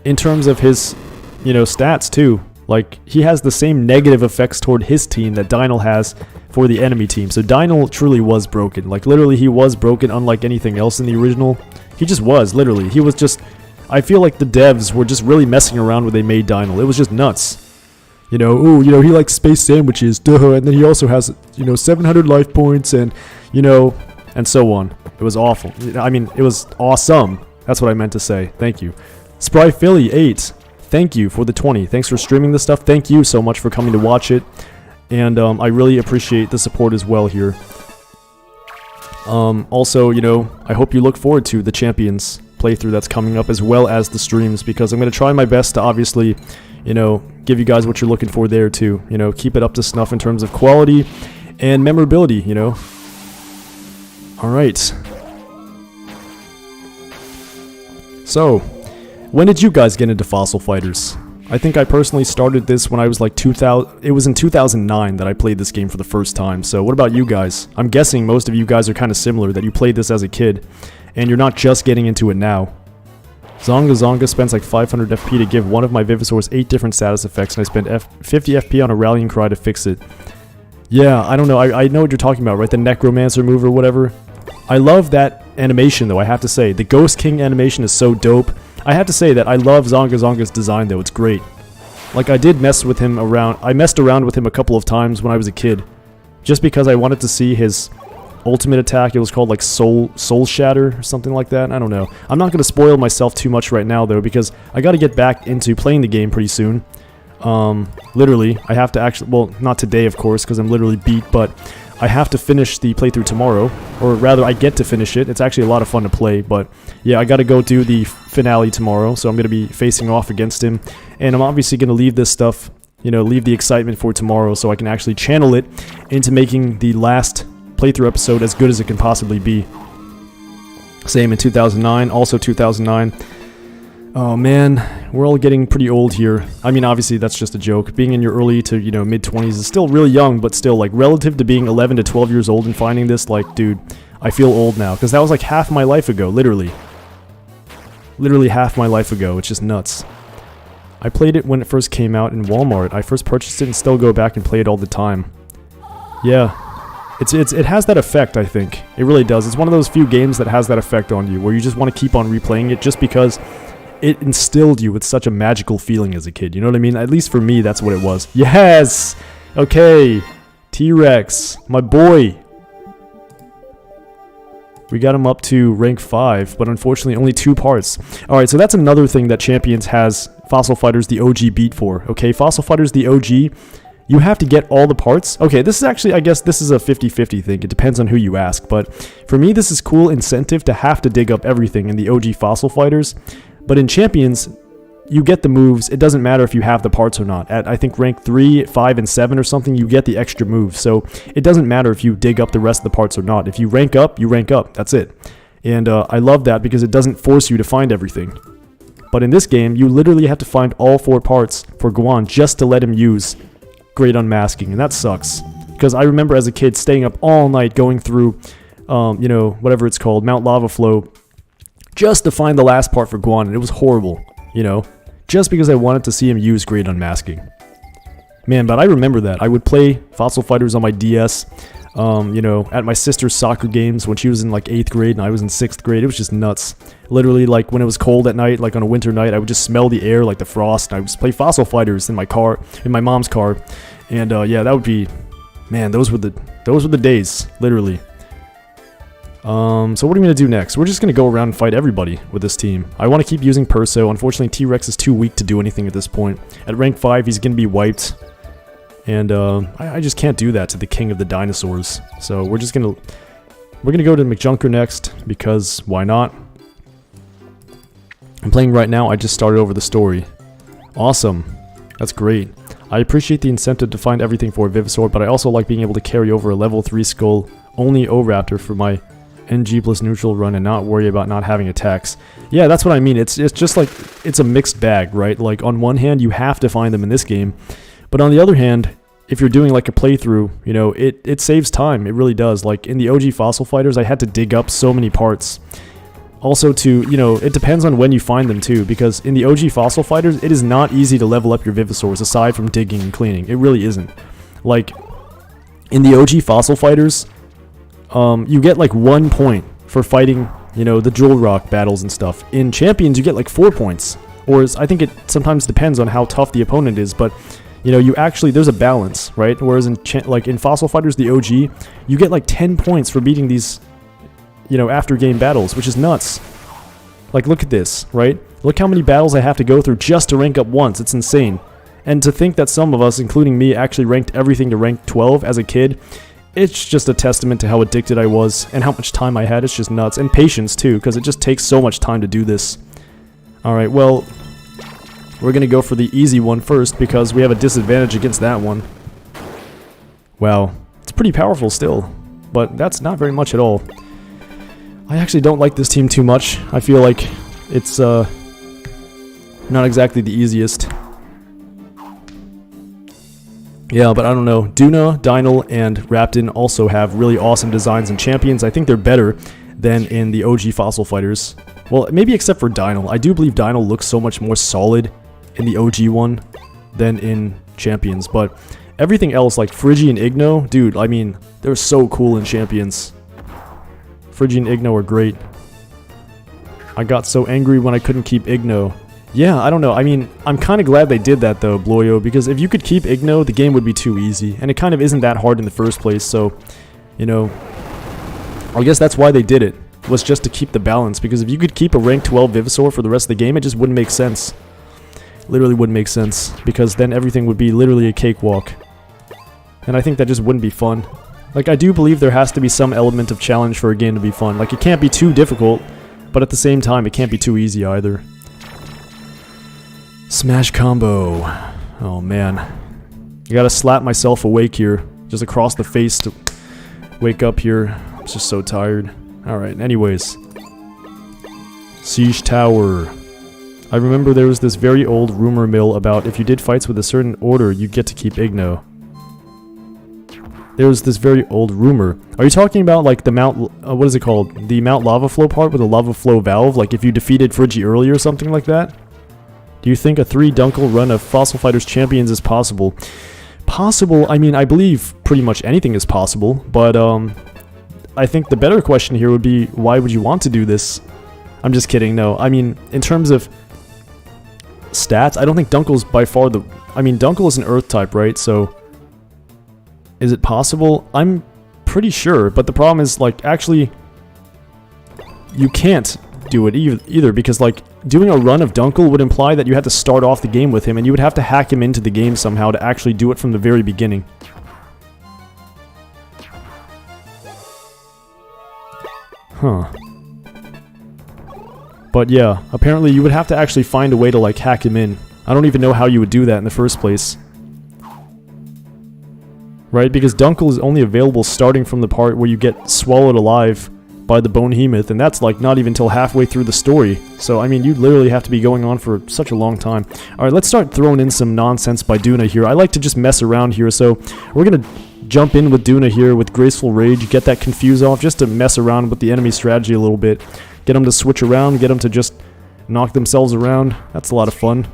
in terms of his, you know, stats too. Like, he has the same negative effects toward his team that Dynel has for the enemy team. So Dynel truly was broken. Like, literally, he was broken unlike anything else in the original. He just was, literally. He was just... I feel like the devs were just really messing around when they made Dynel. It was just nuts. You know, oh, you know, he likes space sandwiches, duh, and then he also has, you know, 700 life points, and, you know, and so on. It was awful. I mean, it was awesome. That's what I meant to say. Thank you. Spry Philly 8. Thank you for the 20. Thanks for streaming this stuff. Thank you so much for coming to watch it. And I really appreciate the support as well here. Also, you know, I hope you look forward to the Champions playthrough that's coming up, as well as the streams, because I'm going to try my best to obviously, you know, give you guys what you're looking for there too. You know, keep it up to snuff in terms of quality and memorability, you know. Alright. So, when did you guys get into Fossil Fighters? I think I personally started this when I was like 2000. It was in 2009 that I played this game for the first time. So what about you guys? I'm guessing most of you guys are kind of similar, that you played this as a kid, and you're not just getting into it now. Zonga Zonga spends like 500 FP to give one of my Vivisaurs 8 different status effects, and I spent 50 FP on a rallying cry to fix it. Yeah, I don't know. I know what you're talking about, right? The Necromancer move or whatever. I love that animation, though, I have to say. The Ghost King animation is so dope. I have to say that I love Zonga Zonga's design, though. It's great. Like, I did mess with him around. I messed around with him a couple of times when I was a kid, just because I wanted to see his ultimate attack. It was called, like, Soul Shatter or something like that. I don't know. I'm not going to spoil myself too much right now, though, because I got to get back into playing the game pretty soon. Literally, I have to actually, well, not today, of course, because I'm literally beat, but I have to finish the playthrough tomorrow, or rather I get to finish it. It's actually a lot of fun to play, but yeah, I gotta go do the finale tomorrow, so I'm gonna be facing off against him, and I'm obviously gonna leave this stuff, you know, leave the excitement for tomorrow so I can actually channel it into making the last playthrough episode as good as it can possibly be. Same in 2009, also 2009. Oh man, we're all getting pretty old here. I mean, obviously that's just a joke. Being in your early to, you know, mid-20s is still really young, but still, like, relative to being 11 to 12 years old and finding this, like, dude, I feel old now. Because that was like half my life ago, literally. Literally half my life ago. It's just nuts. I played it when it first came out in Walmart. I first purchased it and still go back and play it all the time. Yeah. It has that effect, I think. It really does. It's one of those few games that has that effect on you, where you just want to keep on replaying it just because it instilled you with such a magical feeling as a kid. You know what I mean? At least for me, that's what it was. Yes! Okay. T-Rex. My boy. We got him up to rank 5, but unfortunately only 2 parts. Alright, so that's another thing that Champions has Fossil Fighters the OG beat for. Okay, Fossil Fighters the OG, you have to get all the parts. Okay, this is actually, I guess this is a 50-50 thing. It depends on who you ask, but for me this is cool incentive to have to dig up everything in the OG Fossil Fighters. But in Champions, you get the moves. It doesn't matter if you have the parts or not. At, I think, rank 3, 5, and 7 or something, you get the extra moves. So it doesn't matter if you dig up the rest of the parts or not. If you rank up, you rank up. That's it. And I love that because it doesn't force you to find everything. But in this game, you literally have to find all 4 parts for Guan just to let him use Great Unmasking. And that sucks. Because I remember as a kid staying up all night going through, you know, whatever it's called, Mount Lava Flow, just to find the last part for Guan, and it was horrible, you know, just because I wanted to see him use Great Unmasking. Man, but I remember that. I would play Fossil Fighters on my DS, you know, at my sister's soccer games when she was in like 8th grade and I was in 6th grade. It was just nuts. Literally, like when it was cold at night, like on a winter night, I would just smell the air like the frost, and I would just play Fossil Fighters in my car, in my mom's car. And yeah, that would be, man, those were the days, literally. So what are we going to do next? We're just going to go around and fight everybody with this team. I want to keep using Perso. Unfortunately, T-Rex is too weak to do anything at this point. At rank 5, he's going to be wiped. And I just can't do that to the king of the dinosaurs. So we're just going to... We're going to go to McJunker next, because why not? I'm playing right now. I just started over the story. Awesome. That's great. I appreciate the incentive to find everything for Vivisword, but I also like being able to carry over a level 3 skull only O-Raptor for my NG plus neutral run and not worry about not having attacks. Yeah, that's what I mean. It's just like, it's a mixed bag, right? Like, on one hand, you have to find them in this game, but on the other hand, if you're doing like a playthrough, you know, it saves time. It really does. Like, in the OG Fossil Fighters, I had to dig up so many parts. Also to, you know, it depends on when you find them too, because in the OG Fossil Fighters, it is not easy to level up your Vivisaurs aside from digging and cleaning. It really isn't. Like, in the OG Fossil Fighters, you get like 1 point for fighting, you know, the Jewel Rock battles and stuff. In Champions, you get like 4 points. Or I think it sometimes depends on how tough the opponent is, but, you know, you actually, there's a balance, right? Whereas in, like, in Fossil Fighters, the OG, you get like 10 points for beating these, you know, after game battles, which is nuts. Like, look at this, right? Look how many battles I have to go through just to rank up once. It's insane. And to think that some of us, including me, actually ranked everything to rank 12 as a kid, it's just a testament to how addicted I was and how much time I had. It's just nuts. And patience, too, because it just takes so much time to do this. Alright, well, we're going to go for the easy one first because we have a disadvantage against that one. Wow, it's pretty powerful still, but that's not very much at all. I actually don't like this team too much. I feel like it's not exactly the easiest. Yeah, but I don't know. Duna, Dynal, and Raptin also have really awesome designs in Champions. I think they're better than in the OG Fossil Fighters. Well, maybe except for Dynal. I do believe Dynal looks so much more solid in the OG one than in Champions. But everything else, like Frigi and Igno, dude, I mean, they're so cool in Champions. Frigi and Igno are great. I got so angry when I couldn't keep Igno. Yeah, I don't know. I mean, I'm kind of glad they did that, though, Bloyo, because if you could keep Igno, the game would be too easy. And it kind of isn't that hard in the first place, so, you know, I guess that's why they did it, was just to keep the balance. Because if you could keep a rank 12 Vivisaur for the rest of the game, it just wouldn't make sense. Literally wouldn't make sense, because then everything would be literally a cakewalk. And I think that just wouldn't be fun. Like, I do believe there has to be some element of challenge for a game to be fun. Like, it can't be too difficult, but at the same time, it can't be too easy either. Smash combo. Oh, man. I gotta slap myself awake here. Just across the face to wake up here. I'm just so tired. Alright, anyways. Siege Tower. I remember there was this very old rumor mill about if you did fights with a certain order, you get to keep Igno. There was this very old rumor. Are you talking about like the Mount, what is it called? The Mount Lava Flow part with a lava flow valve? Like if you defeated Friggy early or something like that? Do you think a 3-Dunkel run of Fossil Fighters Champions is possible? Possible, I mean, I believe pretty much anything is possible, but I think the better question here would be, why would you want to do this? I'm just kidding, no. I mean, in terms of stats, I don't think Dunkel's by far the... I mean, Dunkel is an Earth type, right? So, is it possible? I'm pretty sure, but the problem is, like, actually, you can't do it either, because, like, doing a run of Dunkel would imply that you had to start off the game with him, and you would have to hack him into the game somehow to actually do it from the very beginning. Huh. But yeah, apparently you would have to actually find a way to, like, hack him in. I don't even know how you would do that in the first place. Right, because Dunkel is only available starting from the part where you get swallowed alive by the Bone Behemoth, and that's like not even till halfway through the story. So, I mean, you'd literally have to be going on for such a long time. Alright, let's start throwing in some nonsense by Duna here. I like to just mess around here, so we're gonna jump in with Duna here with Graceful Rage, get that Confuse off, just to mess around with the enemy strategy a little bit. Get them to switch around, get them to just knock themselves around. That's a lot of fun.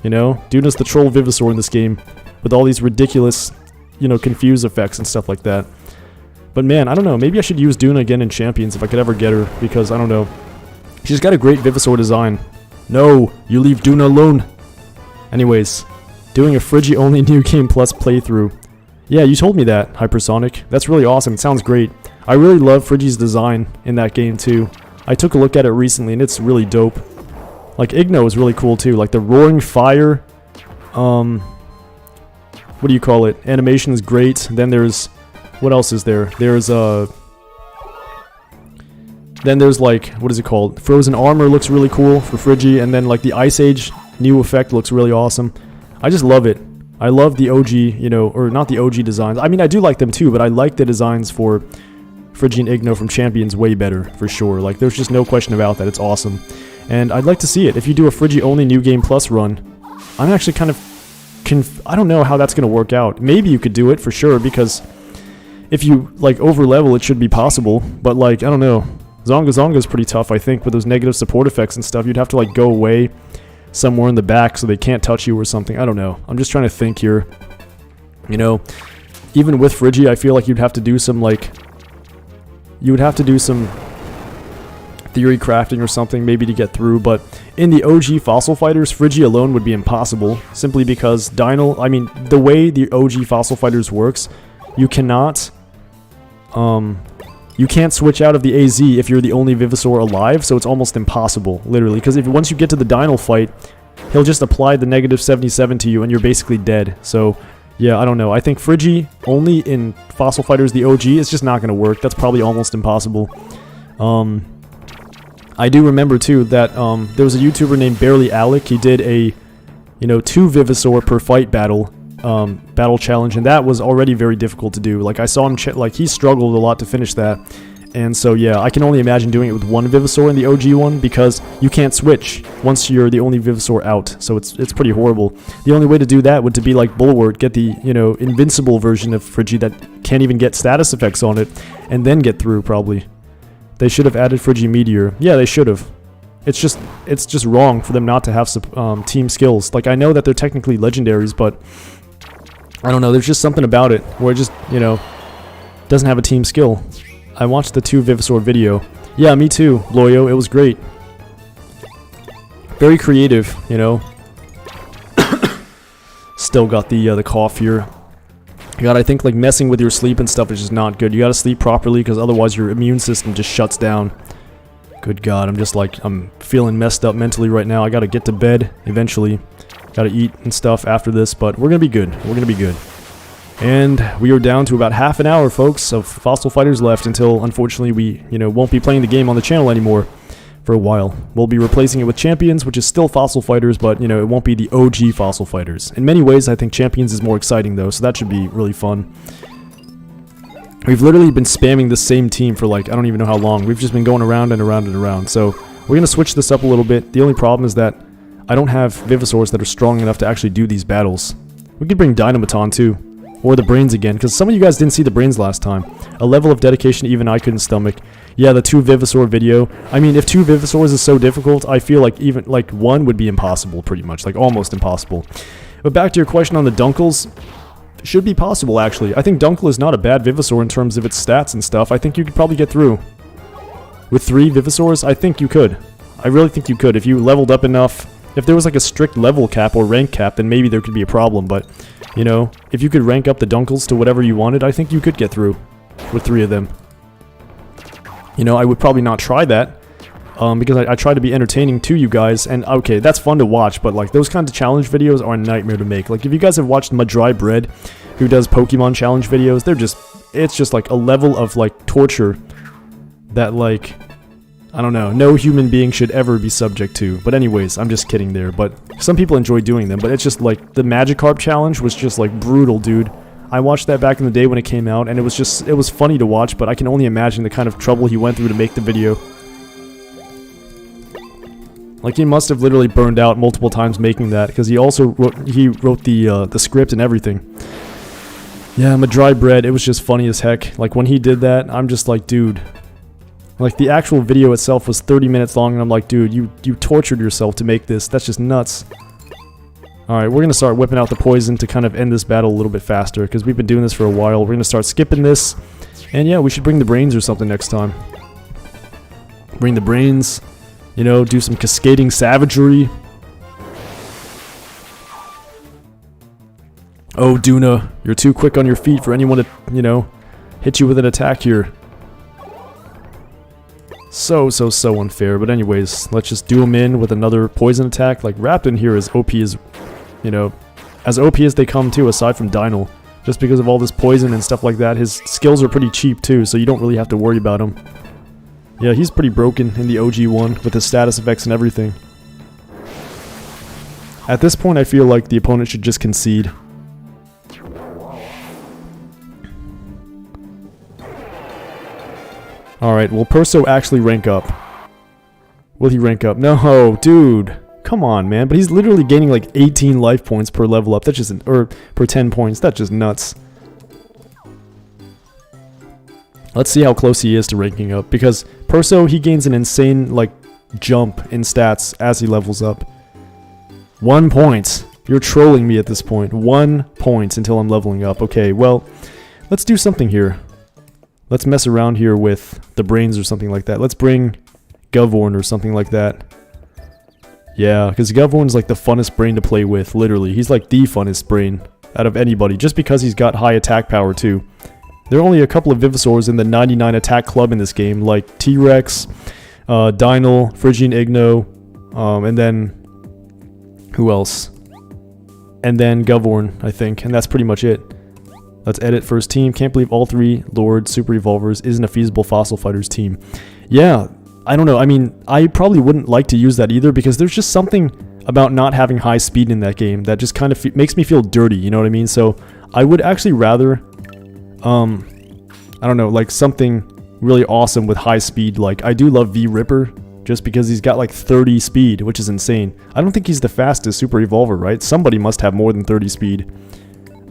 You know, Duna's the troll Vivasaur in this game, with all these ridiculous, you know, confuse effects and stuff like that. But man, I don't know, maybe I should use Duna again in Champions if I could ever get her, because I don't know. She's got a great Vivasaur design. No, you leave Duna alone. Anyways, doing a Friggy only New Game Plus playthrough. Yeah, you told me that, Hypersonic. That's really awesome, it sounds great. I really love Friggy's design in that game too. I took a look at it recently and it's really dope. Like, Igno is really cool too, like the Roaring Fire, what do you call it? Animation is great. Then there's... What else is there? There's, then there's, like, what is it called? Frozen Armor looks really cool for Friggy, and then, like, the Ice Age new effect looks really awesome. I just love it. I love the OG, you know, or not the OG designs. I mean, I do like them too, but I like the designs for Friggy and Igno from Champions way better, for sure. Like, there's just no question about that. It's awesome. And I'd like to see it. If you do a Friggy only New Game Plus run, I'm actually kind of... I don't know how that's going to work out. Maybe you could do it, for sure, because if you, like, over-level, it should be possible. But, like, I don't know. Zonga's pretty tough, I think, with those negative support effects and stuff. You'd have to, like, go away somewhere in the back so they can't touch you or something. I don't know. I'm just trying to think here. You know, even with Friggy, I feel like you'd have to do some, like... You would have to do some theory crafting or something, maybe, to get through, but in the OG Fossil Fighters, Friggy alone would be impossible, simply because I mean, the way the OG Fossil Fighters works, you cannot, you can't switch out of the AZ if you're the only Vivasaur alive, so it's almost impossible, literally, because once you get to the Dino fight, he'll just apply the -77 to you, and you're basically dead, so... Yeah, I don't know. I think Friggy only in Fossil Fighters the OG is just not going to work. That's probably almost impossible. I do remember too that there was a YouTuber named Barely Alec. He did a, you know, 2 Vivasaur per fight battle challenge, and that was already very difficult to do. Like, I saw him like, he struggled a lot to finish that. And so yeah, I can only imagine doing it with 1 Vivasaur in the OG one, because you can't switch once you're the only Vivasaur out, so it's pretty horrible. The only way to do that would to be like Bulwark, get the, you know, invincible version of Friggy that can't even get status effects on it, and then get through, probably. They should have added Friggy Meteor. Yeah, they should have. It's just wrong for them not to have team skills. Like, I know that they're technically legendaries, but I don't know, there's just something about it where it just, you know, doesn't have a team skill. I watched the 2 Vivasaur video. Yeah, me too, Loyo. It was great. Very creative, you know. Still got the cough here. God, I think, like, messing with your sleep and stuff is just not good. You gotta sleep properly, because otherwise your immune system just shuts down. Good God, I'm feeling messed up mentally right now. I gotta get to bed eventually. Gotta eat and stuff after this, but we're gonna be good. We're gonna be good. And we are down to about half an hour, folks, of Fossil Fighters left until, unfortunately, we, won't be playing the game on the channel anymore for a while. We'll be replacing it with Champions, which is still Fossil Fighters, but, it won't be the OG Fossil Fighters. In many ways, I think Champions is more exciting, though, so that should be really fun. We've literally been spamming the same team for, I don't even know how long. We've just been going around and around and around. So, we're going to switch this up a little bit. The only problem is that I don't have Vivosaurs that are strong enough to actually do these battles. We could bring Dynamaton, too. Or the brains again, because some of you guys didn't see the brains last time. A level of dedication even I couldn't stomach. Yeah, the 2 Vivosaur video. I mean, if 2 Vivosaurs is so difficult, I feel like even, 1 would be impossible, pretty much. Almost impossible. But back to your question on the Dunkles. Should be possible, actually. I think Dunkle is not a bad Vivosaur in terms of its stats and stuff. I think you could probably get through. With 3 Vivosaurs, I think you could. I really think you could. If you leveled up enough. If there was a strict level cap or rank cap, then maybe there could be a problem, but... if you could rank up the Dunkles to whatever you wanted, I think you could get through with 3 of them. I would probably not try that, because I try to be entertaining to you guys, and okay, that's fun to watch, but those kinds of challenge videos are a nightmare to make. If you guys have watched Dry Bread, who does Pokemon challenge videos, it's just a level of torture that I don't know, no human being should ever be subject to. But anyways, I'm just kidding there. But some people enjoy doing them. But it's just the Magikarp challenge was just brutal, dude. I watched that back in the day when it came out, and it was funny to watch, but I can only imagine the kind of trouble he went through to make the video. He must have literally burned out multiple times making that, because he also wrote the script and everything. Yeah, Dry Bread, it was just funny as heck. When he did that, I'm just dude... the actual video itself was 30 minutes long, and I'm dude, you tortured yourself to make this. That's just nuts. Alright, we're going to start whipping out the poison to kind of end this battle a little bit faster, because we've been doing this for a while. We're going to start skipping this. And yeah, we should bring the brains or something next time. Bring the brains. Do some cascading savagery. Oh, Duna, you're too quick on your feet for anyone to, hit you with an attack here. So unfair, but anyways, let's just do him in with another poison attack. Raptor here is OP as, as OP as they come too, aside from Dynel. Just because of all this poison and stuff like that, his skills are pretty cheap too, so you don't really have to worry about him. Yeah, he's pretty broken in the OG one, with his status effects and everything. At this point, I feel like the opponent should just concede. Alright, will Perso actually rank up? Will he rank up? No, dude. Come on, man. But he's literally gaining 18 life points per level up. That's just or per 10 points. That's just nuts. Let's see how close he is to ranking up. Because Perso, he gains an insane, jump in stats as he levels up. 1 point. You're trolling me at this point. 1 point until I'm leveling up. Okay, well, let's do something here. Let's mess around here with the brains or something like that. Let's bring Govorn or something like that. Yeah, because Govorn's the funnest brain to play with, literally. He's the funnest brain out of anybody, just because he's got high attack power too. There are only a couple of Vivosaurs in the 99 attack club in this game, like T-Rex, Dynel, Phrygian Igno, and then... who else? And then Govorn, I think, and that's pretty much it. Let's edit first team. Can't believe all 3 Lord Super Evolvers isn't a feasible Fossil Fighters team. Yeah, I don't know. I mean, I probably wouldn't like to use that either, because there's just something about not having high speed in that game that just kind of makes me feel dirty, you know what I mean? So I would actually rather, I don't know, something really awesome with high speed. I do love V-Ripper, just because he's got 30 speed, which is insane. I don't think he's the fastest Super Evolver, right? Somebody must have more than 30 speed.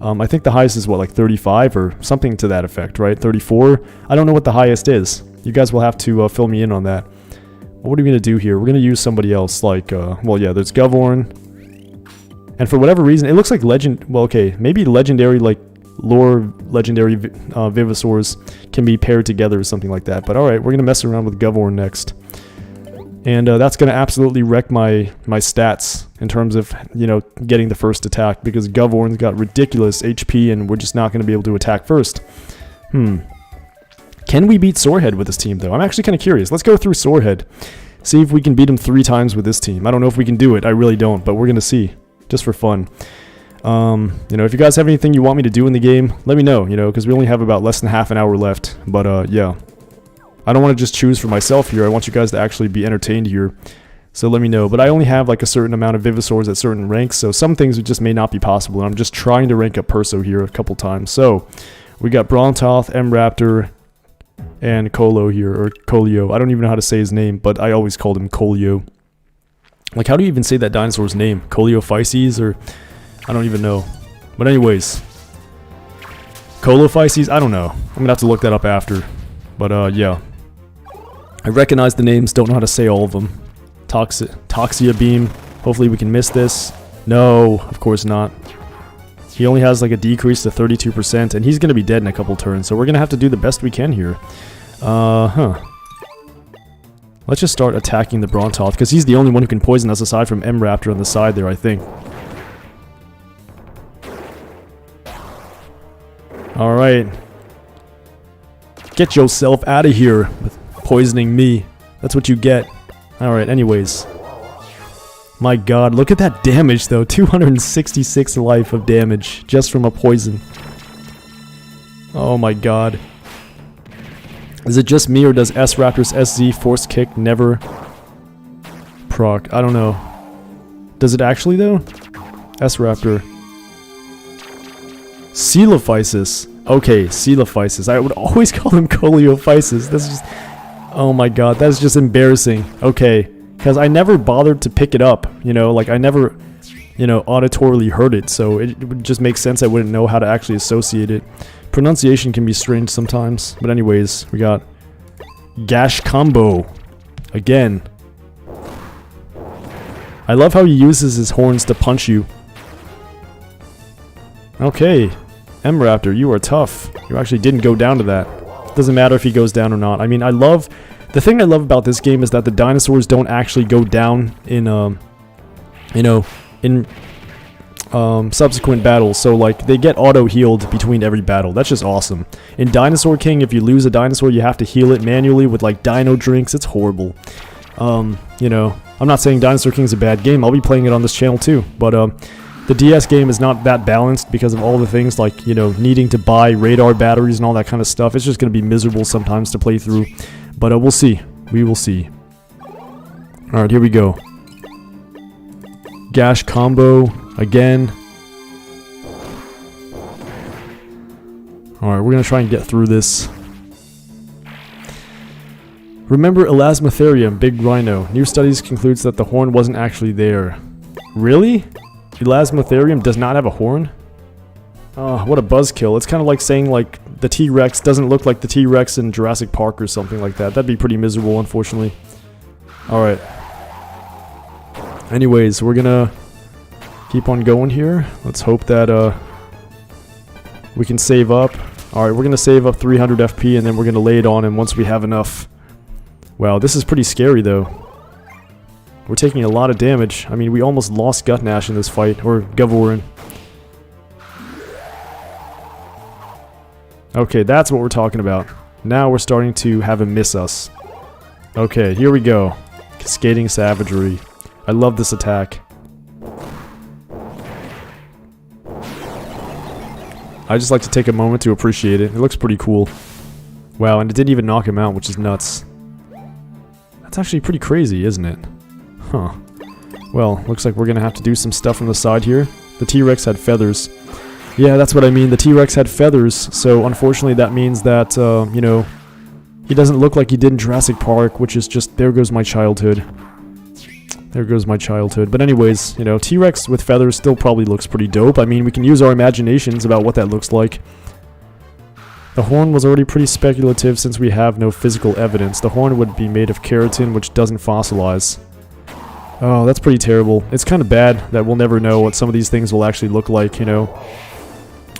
I think the highest is what, 35 or something to that effect, right? 34? I don't know what the highest is. You guys will have to fill me in on that. What are we going to do here? We're going to use somebody else, well, yeah, there's Govorn. And for whatever reason, it looks like well, okay, maybe legendary, lore legendary Vivosaurs can be paired together or something like that. But alright, we're going to mess around with Govorn next. And that's going to absolutely wreck my stats in terms of, getting the first attack, because Govorn's got ridiculous HP and we're just not going to be able to attack first. Can we beat Sorehead with this team, though? I'm actually kind of curious. Let's go through Sorehead. See if we can beat him 3 times with this team. I don't know if we can do it. I really don't, but we're going to see. Just for fun. You know, if you guys have anything you want me to do in the game, let me know, you know, because we only have about less than half an hour left. But, yeah. I don't want to just choose for myself here. I want you guys to actually be entertained here. So let me know. But I only have like a certain amount of Vivisaurs at certain ranks, so some things just may not be possible. And I'm just trying to rank up Perso here a couple times. So we got Brontoth, M-Raptor, and Colo here, or Colio. I don't even know how to say his name, but I always called him Colio. Like, how do you even say that dinosaur's name? Coleophyses, or I don't even know. But anyways, Colophyses, I don't know. I'm gonna have to look that up after. But yeah. I recognize the names, don't know how to say all of them. Toxia Beam. Hopefully we can miss this. No, of course not. He only has like a decrease to 32%, and he's going to be dead in a couple turns, so we're going to have to do the best we can here. Let's just start attacking the Brontoth, because he's the only one who can poison us aside from M-Raptor on the side there, I think. Alright. Get yourself out of here with poisoning me. That's what you get. Alright, anyways. My god, look at that damage though. 266 life of damage just from a poison. Oh my god. Is it just me or does S-Raptor's SZ Force Kick never proc? I don't know. Does it actually though? S-Raptor. Coelophysis. Okay, Coelophysis. I would always call him Coleophysis. That's just... Oh my god, that's just embarrassing. Okay, because I never bothered to pick it up, you know, like I never, you know, auditorily heard it, so it would just make sense I wouldn't know how to actually associate it. Pronunciation can be strange sometimes, but anyways, we got Gash Combo. Again. I love how he uses his horns to punch you. Okay, M-Raptor, you are tough. You actually didn't go down to that. Doesn't matter if he goes down or not. I mean, the thing I love about this game is that the dinosaurs don't actually go down in, you know, in subsequent battles. So, like, they get auto-healed between every battle. That's just awesome. In Dinosaur King, if you lose a dinosaur, you have to heal it manually with, like, dino drinks. It's horrible. You know, I'm not saying Dinosaur King's a bad game. I'll be playing it on this channel, too. But, the DS game is not that balanced because of all the things like, you know, needing to buy radar batteries and all that kind of stuff. It's just going to be miserable sometimes to play through. But we'll see. We will see. Alright, here we go. Gash Combo again. Alright, we're going to try and get through this. Remember Elasmotherium, Big Rhino. New studies concludes that the horn wasn't actually there. Really? Elasmotherium does not have a horn? Oh, what a buzzkill. It's kind of like saying, like, the T-Rex doesn't look like the T-Rex in Jurassic Park or something like that. That'd be pretty miserable, unfortunately. Alright. Anyways, we're gonna keep on going here. Let's hope that, we can save up. Alright, we're gonna save up 300 FP, and then we're gonna lay it on him once we have enough. Wow, this is pretty scary, though. We're taking a lot of damage. I mean, we almost lost Gutnash in this fight, or Gavorin. Okay, that's what we're talking about. Now we're starting to have him miss us. Okay, here we go. Cascading Savagery. I love this attack. I just like to take a moment to appreciate it. It looks pretty cool. Wow, and it didn't even knock him out, which is nuts. That's actually pretty crazy, isn't it? Huh. Well, looks like we're gonna have to do some stuff on the side here. The T-Rex had feathers. Yeah, that's what I mean. The T-Rex had feathers, so unfortunately that means that, you know, he doesn't look like he did in Jurassic Park, which is just, there goes my childhood. There goes my childhood. But anyways, you know, T-Rex with feathers still probably looks pretty dope. I mean, we can use our imaginations about what that looks like. The horn was already pretty speculative since we have no physical evidence. The horn would be made of keratin, which doesn't fossilize. Oh, that's pretty terrible. It's kind of bad that we'll never know what some of these things will actually look like, you know.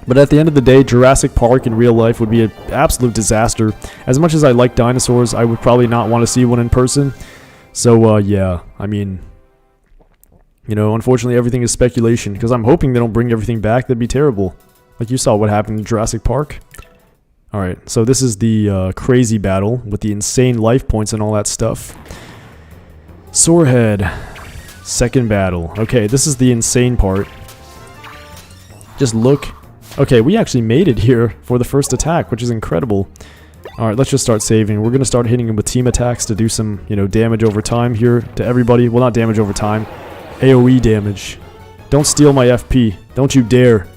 But at the end of the day, Jurassic Park in real life would be an absolute disaster. As much as I like dinosaurs, I would probably not want to see one in person. So, yeah, I mean, you know, unfortunately everything is speculation, because I'm hoping they don't bring everything back. That'd be terrible. Like you saw what happened in Jurassic Park. Alright, so this is the crazy battle with the insane life points and all that stuff. Sorehead. Second battle. Okay, this is the insane part. Just look. Okay, we actually made it here for the first attack, which is incredible. Alright, let's just start saving. We're going to start hitting him with team attacks to do some, you know, damage over time here to everybody. Well, not damage over time. AoE damage. Don't steal my FP. Don't you dare.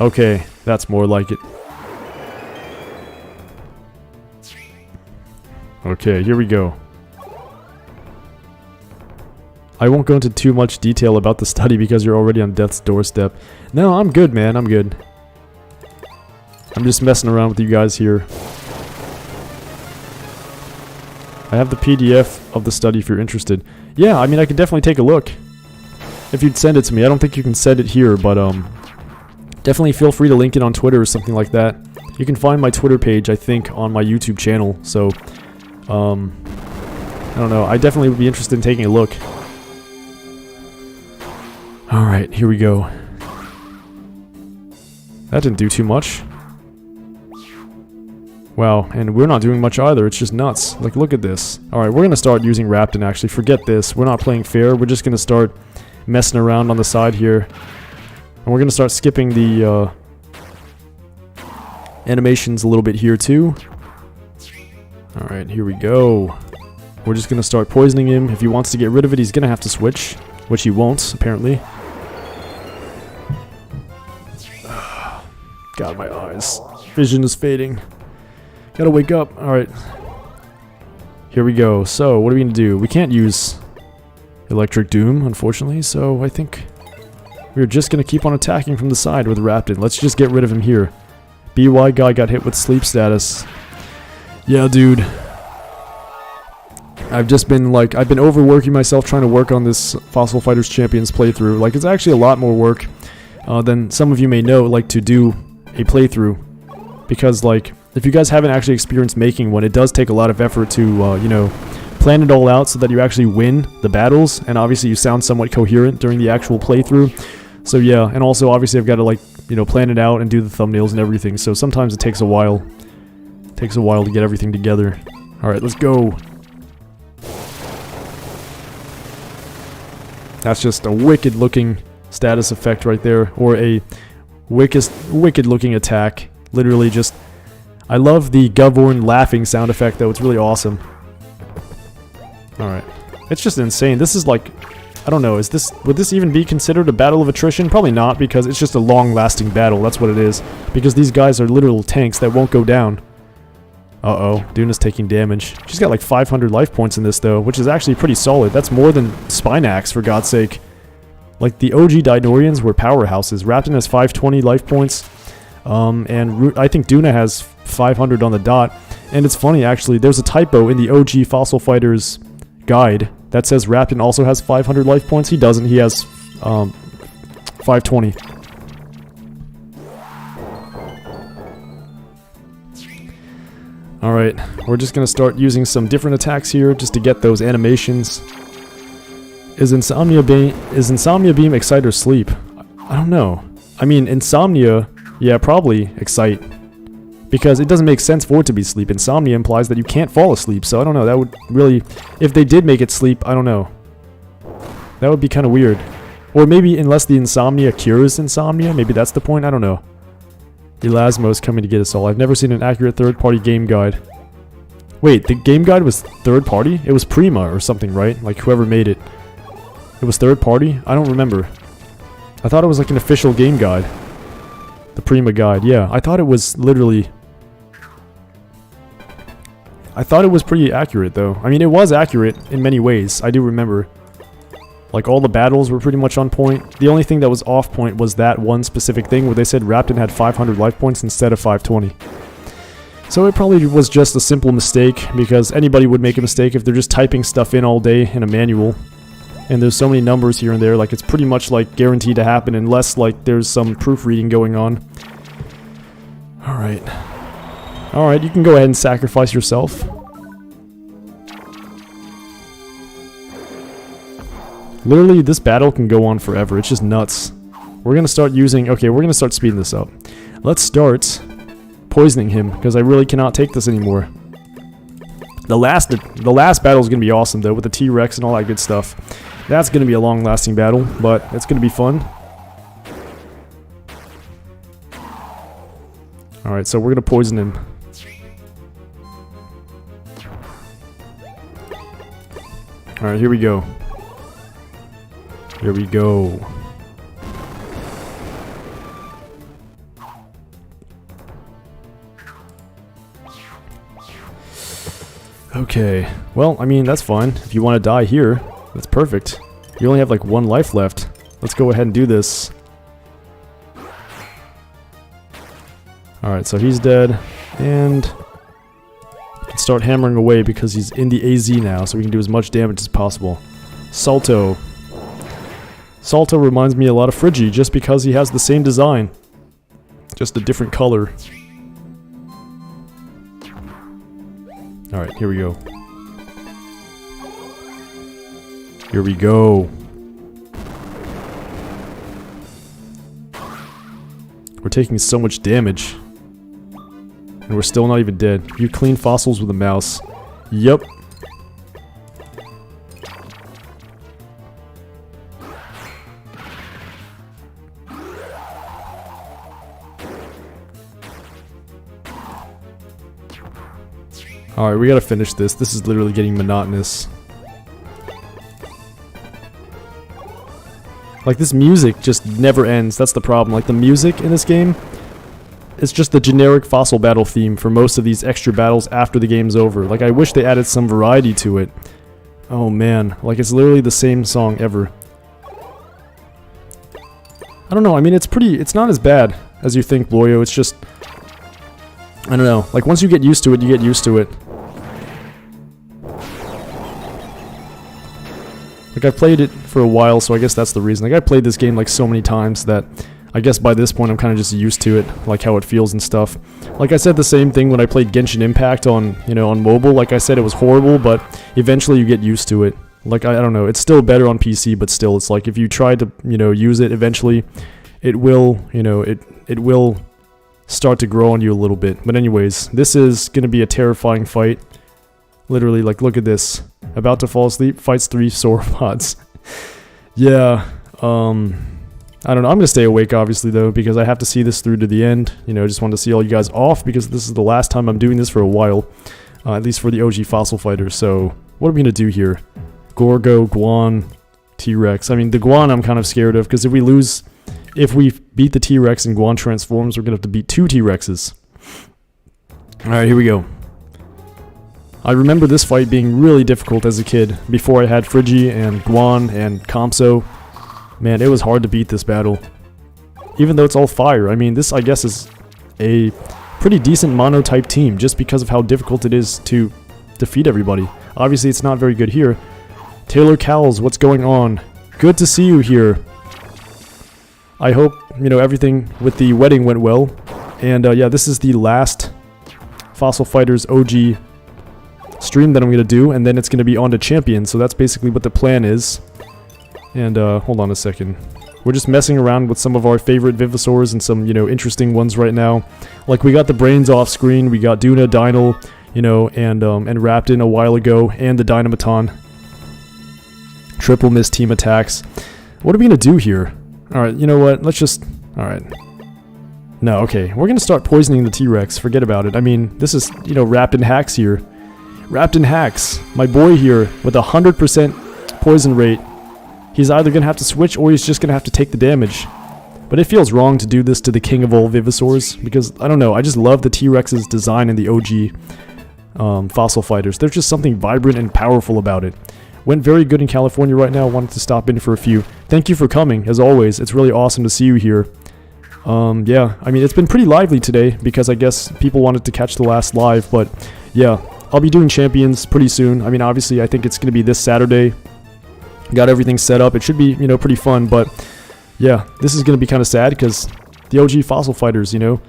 Okay, that's more like it. Okay, here we go. I won't go into too much detail about the study because you're already on death's doorstep. No, I'm good, man. I'm good. I'm just messing around with you guys here. I have the PDF of the study if you're interested. Yeah, I mean, I can definitely take a look. If you'd send it to me. I don't think you can send it here, but definitely feel free to link it on Twitter or something like that. You can find my Twitter page, I think, on my YouTube channel. So, I don't know. I definitely would be interested in taking a look. Alright, here we go. That didn't do too much. Wow, and we're not doing much either. It's just nuts. Like, look at this. Alright, we're gonna start using Rapton, actually. Forget this. We're not playing fair. We're just gonna start messing around on the side here. And we're gonna start skipping the, animations a little bit here, too. Alright, here we go. We're just gonna start poisoning him. If he wants to get rid of it, he's gonna have to switch. Which he won't, apparently. God, my eyes. Vision is fading. Gotta wake up. Alright. Here we go. So, what are we gonna do? We can't use Electric Doom, unfortunately, so I think we're just gonna keep on attacking from the side with Rapton. Let's just get rid of him here. BY guy got hit with sleep status. Yeah, dude. I've just been, like, I've been overworking myself trying to work on this Fossil Fighters Champions playthrough. Like, it's actually a lot more work than some of you may know, like, to do a playthrough. Because, like, if you guys haven't actually experienced making one, it does take a lot of effort to, you know, plan it all out so that you actually win the battles. And obviously you sound somewhat coherent during the actual playthrough. So, yeah, and also, obviously, I've got to, like, you know, plan it out and do the thumbnails and everything. So sometimes it takes a while. It takes a while to get everything together. Alright, let's go. That's just a wicked looking status effect right there, or a wicked looking attack. Literally just, I love the Govorn laughing sound effect though, it's really awesome. Alright, it's just insane. This is like, I don't know, would this even be considered a battle of attrition? Probably not, because it's just a long lasting battle, that's what it is. Because these guys are literal tanks that won't go down. Uh-oh, Duna's taking damage. She's got like 500 life points in this though, which is actually pretty solid. That's more than Spinax, for God's sake. Like, the OG Dinorians were powerhouses. Rapton has 520 life points, and I think Duna has 500 on the dot. And it's funny, actually, there's a typo in the OG Fossil Fighters guide that says Rapton also has 500 life points. He doesn't, he has 520. Alright, we're just gonna start using some different attacks here just to get those animations. Is Insomnia Beam excite or sleep? I don't know. I mean, Insomnia, yeah, probably excite. Because it doesn't make sense for it to be sleep. Insomnia implies that you can't fall asleep, so I don't know, that would really... If they did make it sleep, I don't know. That would be kind of weird. Or maybe unless the insomnia cures insomnia, maybe that's the point, I don't know. Elasmo's coming to get us all. I've never seen an accurate third-party game guide. Wait, the game guide was third-party? It was Prima or something, right? Like, whoever made it. It was third-party? I don't remember. I thought it was like an official game guide. The Prima guide, yeah. I thought it was literally... I thought it was pretty accurate, though. I mean, it was accurate in many ways. I do remember. Like, all the battles were pretty much on point. The only thing that was off point was that one specific thing where they said Rapton had 500 life points instead of 520. So it probably was just a simple mistake, because anybody would make a mistake if they're just typing stuff in all day in a manual. And there's so many numbers here and there, like it's pretty much like guaranteed to happen unless like there's some proofreading going on. Alright. Alright, you can go ahead and sacrifice yourself. Literally, this battle can go on forever. It's just nuts. We're gonna start using... Okay, we're gonna start speeding this up. Let's start poisoning him, because I really cannot take this anymore. The last battle is gonna be awesome, though, with the T-Rex and all that good stuff. That's gonna be a long-lasting battle, but it's gonna be fun. Alright, so we're gonna poison him. Alright, here we go. Here we go. Okay, well, I mean, that's fine. If you want to die here, that's perfect. You only have like 1 life left. Let's go ahead and do this. Alright, so he's dead. And we can start hammering away because he's in the AZ now, so we can do as much damage as possible. Salto. Salto reminds me a lot of Frigi just because he has the same design. Just a different color. Alright, here we go. Here we go. We're taking so much damage. And we're still not even dead. You clean fossils with a mouse. Yep. Alright, we gotta finish this. This is literally getting monotonous. Like, this music just never ends. That's the problem. Like, the music in this game is just the generic fossil battle theme for most of these extra battles after the game's over. Like, I wish they added some variety to it. Oh, man. Like, it's literally the same song ever. I don't know. I mean, it's not as bad as you think, Bloyo. It's just, I don't know. Like, once you get used to it, you get used to it. Like, I've played it for a while, so I guess that's the reason. Like, I played this game, like, so many times that I guess by this point I'm kind of just used to it, like, how it feels and stuff. Like, I said the same thing when I played Genshin Impact on, you know, on mobile. Like I said, it was horrible, but eventually you get used to it. Like, I don't know, it's still better on PC, but still, it's like, if you try to, you know, use it eventually, it will, you know, it will start to grow on you a little bit. But anyways, this is gonna be a terrifying fight. Literally, like, look at this. About to fall asleep, fights 3 sauropods. Yeah, I don't know. I'm gonna stay awake, obviously, though, because I have to see this through to the end. You know, I just wanted to see all you guys off, because this is the last time I'm doing this for a while. At least for the OG Fossil Fighters. So, what are we gonna do here? Gorgo, Guan, T-Rex. I mean, the Guan I'm kind of scared of, because if we beat the T-Rex and Guan transforms, we're gonna have to beat 2 T-Rexes. Alright, here we go. I remember this fight being really difficult as a kid, before I had Frigi and Guan and Kamso. Man, it was hard to beat this battle. Even though it's all fire, I mean, this I guess is a pretty decent mono-type team, just because of how difficult it is to defeat everybody. Obviously, it's not very good here. Taylor Cowles, what's going on? Good to see you here. I hope, you know, everything with the wedding went well. And yeah, this is the last Fossil Fighters OG stream that I'm going to do, and then it's going to be on to Champion, so that's basically what the plan is. And, hold on a second. We're just messing around with some of our favorite Vivosaurs and some, you know, interesting ones right now. Like, we got the brains off screen, we got Duna, Dynal, you know, and Raptin a while ago, and the Dynamaton. Triple miss team attacks. What are we going to do here? Alright, you know what, let's just... Alright. No, okay, we're going to start poisoning the T-Rex, forget about it. I mean, this is, you know, Raptin Hacks here. Raptin Hacks, my boy here, with a 100% poison rate. He's either going to have to switch, or he's just going to have to take the damage. But it feels wrong to do this to the king of all Vivosaurs, because, I don't know, I just love the T-Rex's design in the OG Fossil Fighters. There's just something vibrant and powerful about it. Went very good in California right now, wanted to stop in for a few. Thank you for coming, as always. It's really awesome to see you here. Yeah, I mean, it's been pretty lively today, because I guess people wanted to catch the last live, but yeah. I'll be doing Champions pretty soon. I mean, obviously, I think it's going to be this Saturday. Got everything set up. It should be, you know, pretty fun, but yeah, this is going to be kind of sad because the OG Fossil Fighters, you know,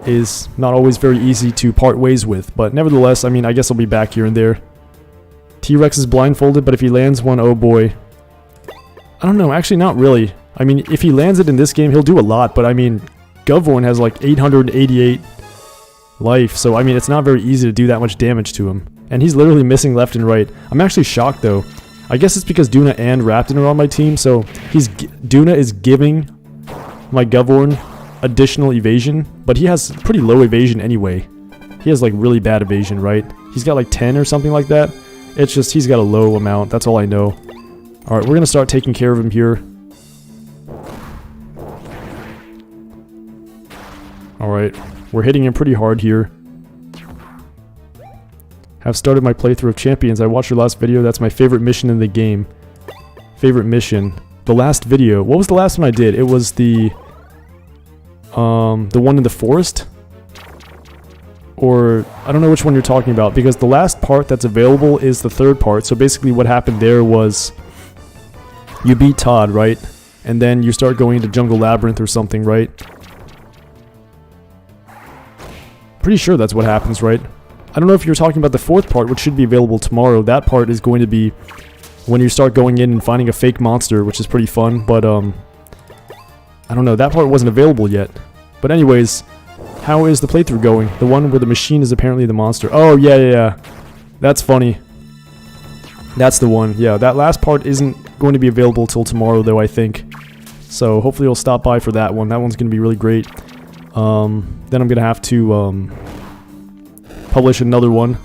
is not always very easy to part ways with, but nevertheless, I mean, I guess I'll be back here and there. T-Rex is blindfolded, but if he lands one, oh boy. I don't know, actually not really. I mean, if he lands it in this game, he'll do a lot, but I mean, Govvorn has like 888 life, so I mean, it's not very easy to do that much damage to him. And he's literally missing left and right. I'm actually shocked though. I guess it's because Duna and Raptin are on my team, so Duna is giving my Govvorn additional evasion, but he has pretty low evasion anyway. He has like really bad evasion, right? He's got like 10 or something like that. It's just he's got a low amount, that's all I know. Alright, we're gonna start taking care of him here. Alright, we're hitting him pretty hard here. Have started my playthrough of Champions. I watched your last video. That's my favorite mission in the game. Favorite mission. The last video. What was the last one I did? It was the one in the forest? Or, I don't know which one you're talking about, because the last part that's available is the third part. So basically what happened there was you beat Todd, right? And then you start going into Jungle Labyrinth or something, right? Pretty sure that's what happens, right? I don't know if you're talking about the fourth part, which should be available tomorrow. That part is going to be when you start going in and finding a fake monster, which is pretty fun, but I don't know, that part wasn't available yet. But anyways, how is the playthrough going? The one where the machine is apparently the monster. Oh, yeah. That's funny. That's the one. Yeah, that last part isn't going to be available till tomorrow, though, I think. So hopefully you'll stop by for that one. That one's going to be really great. Then I'm going to have to publish another one.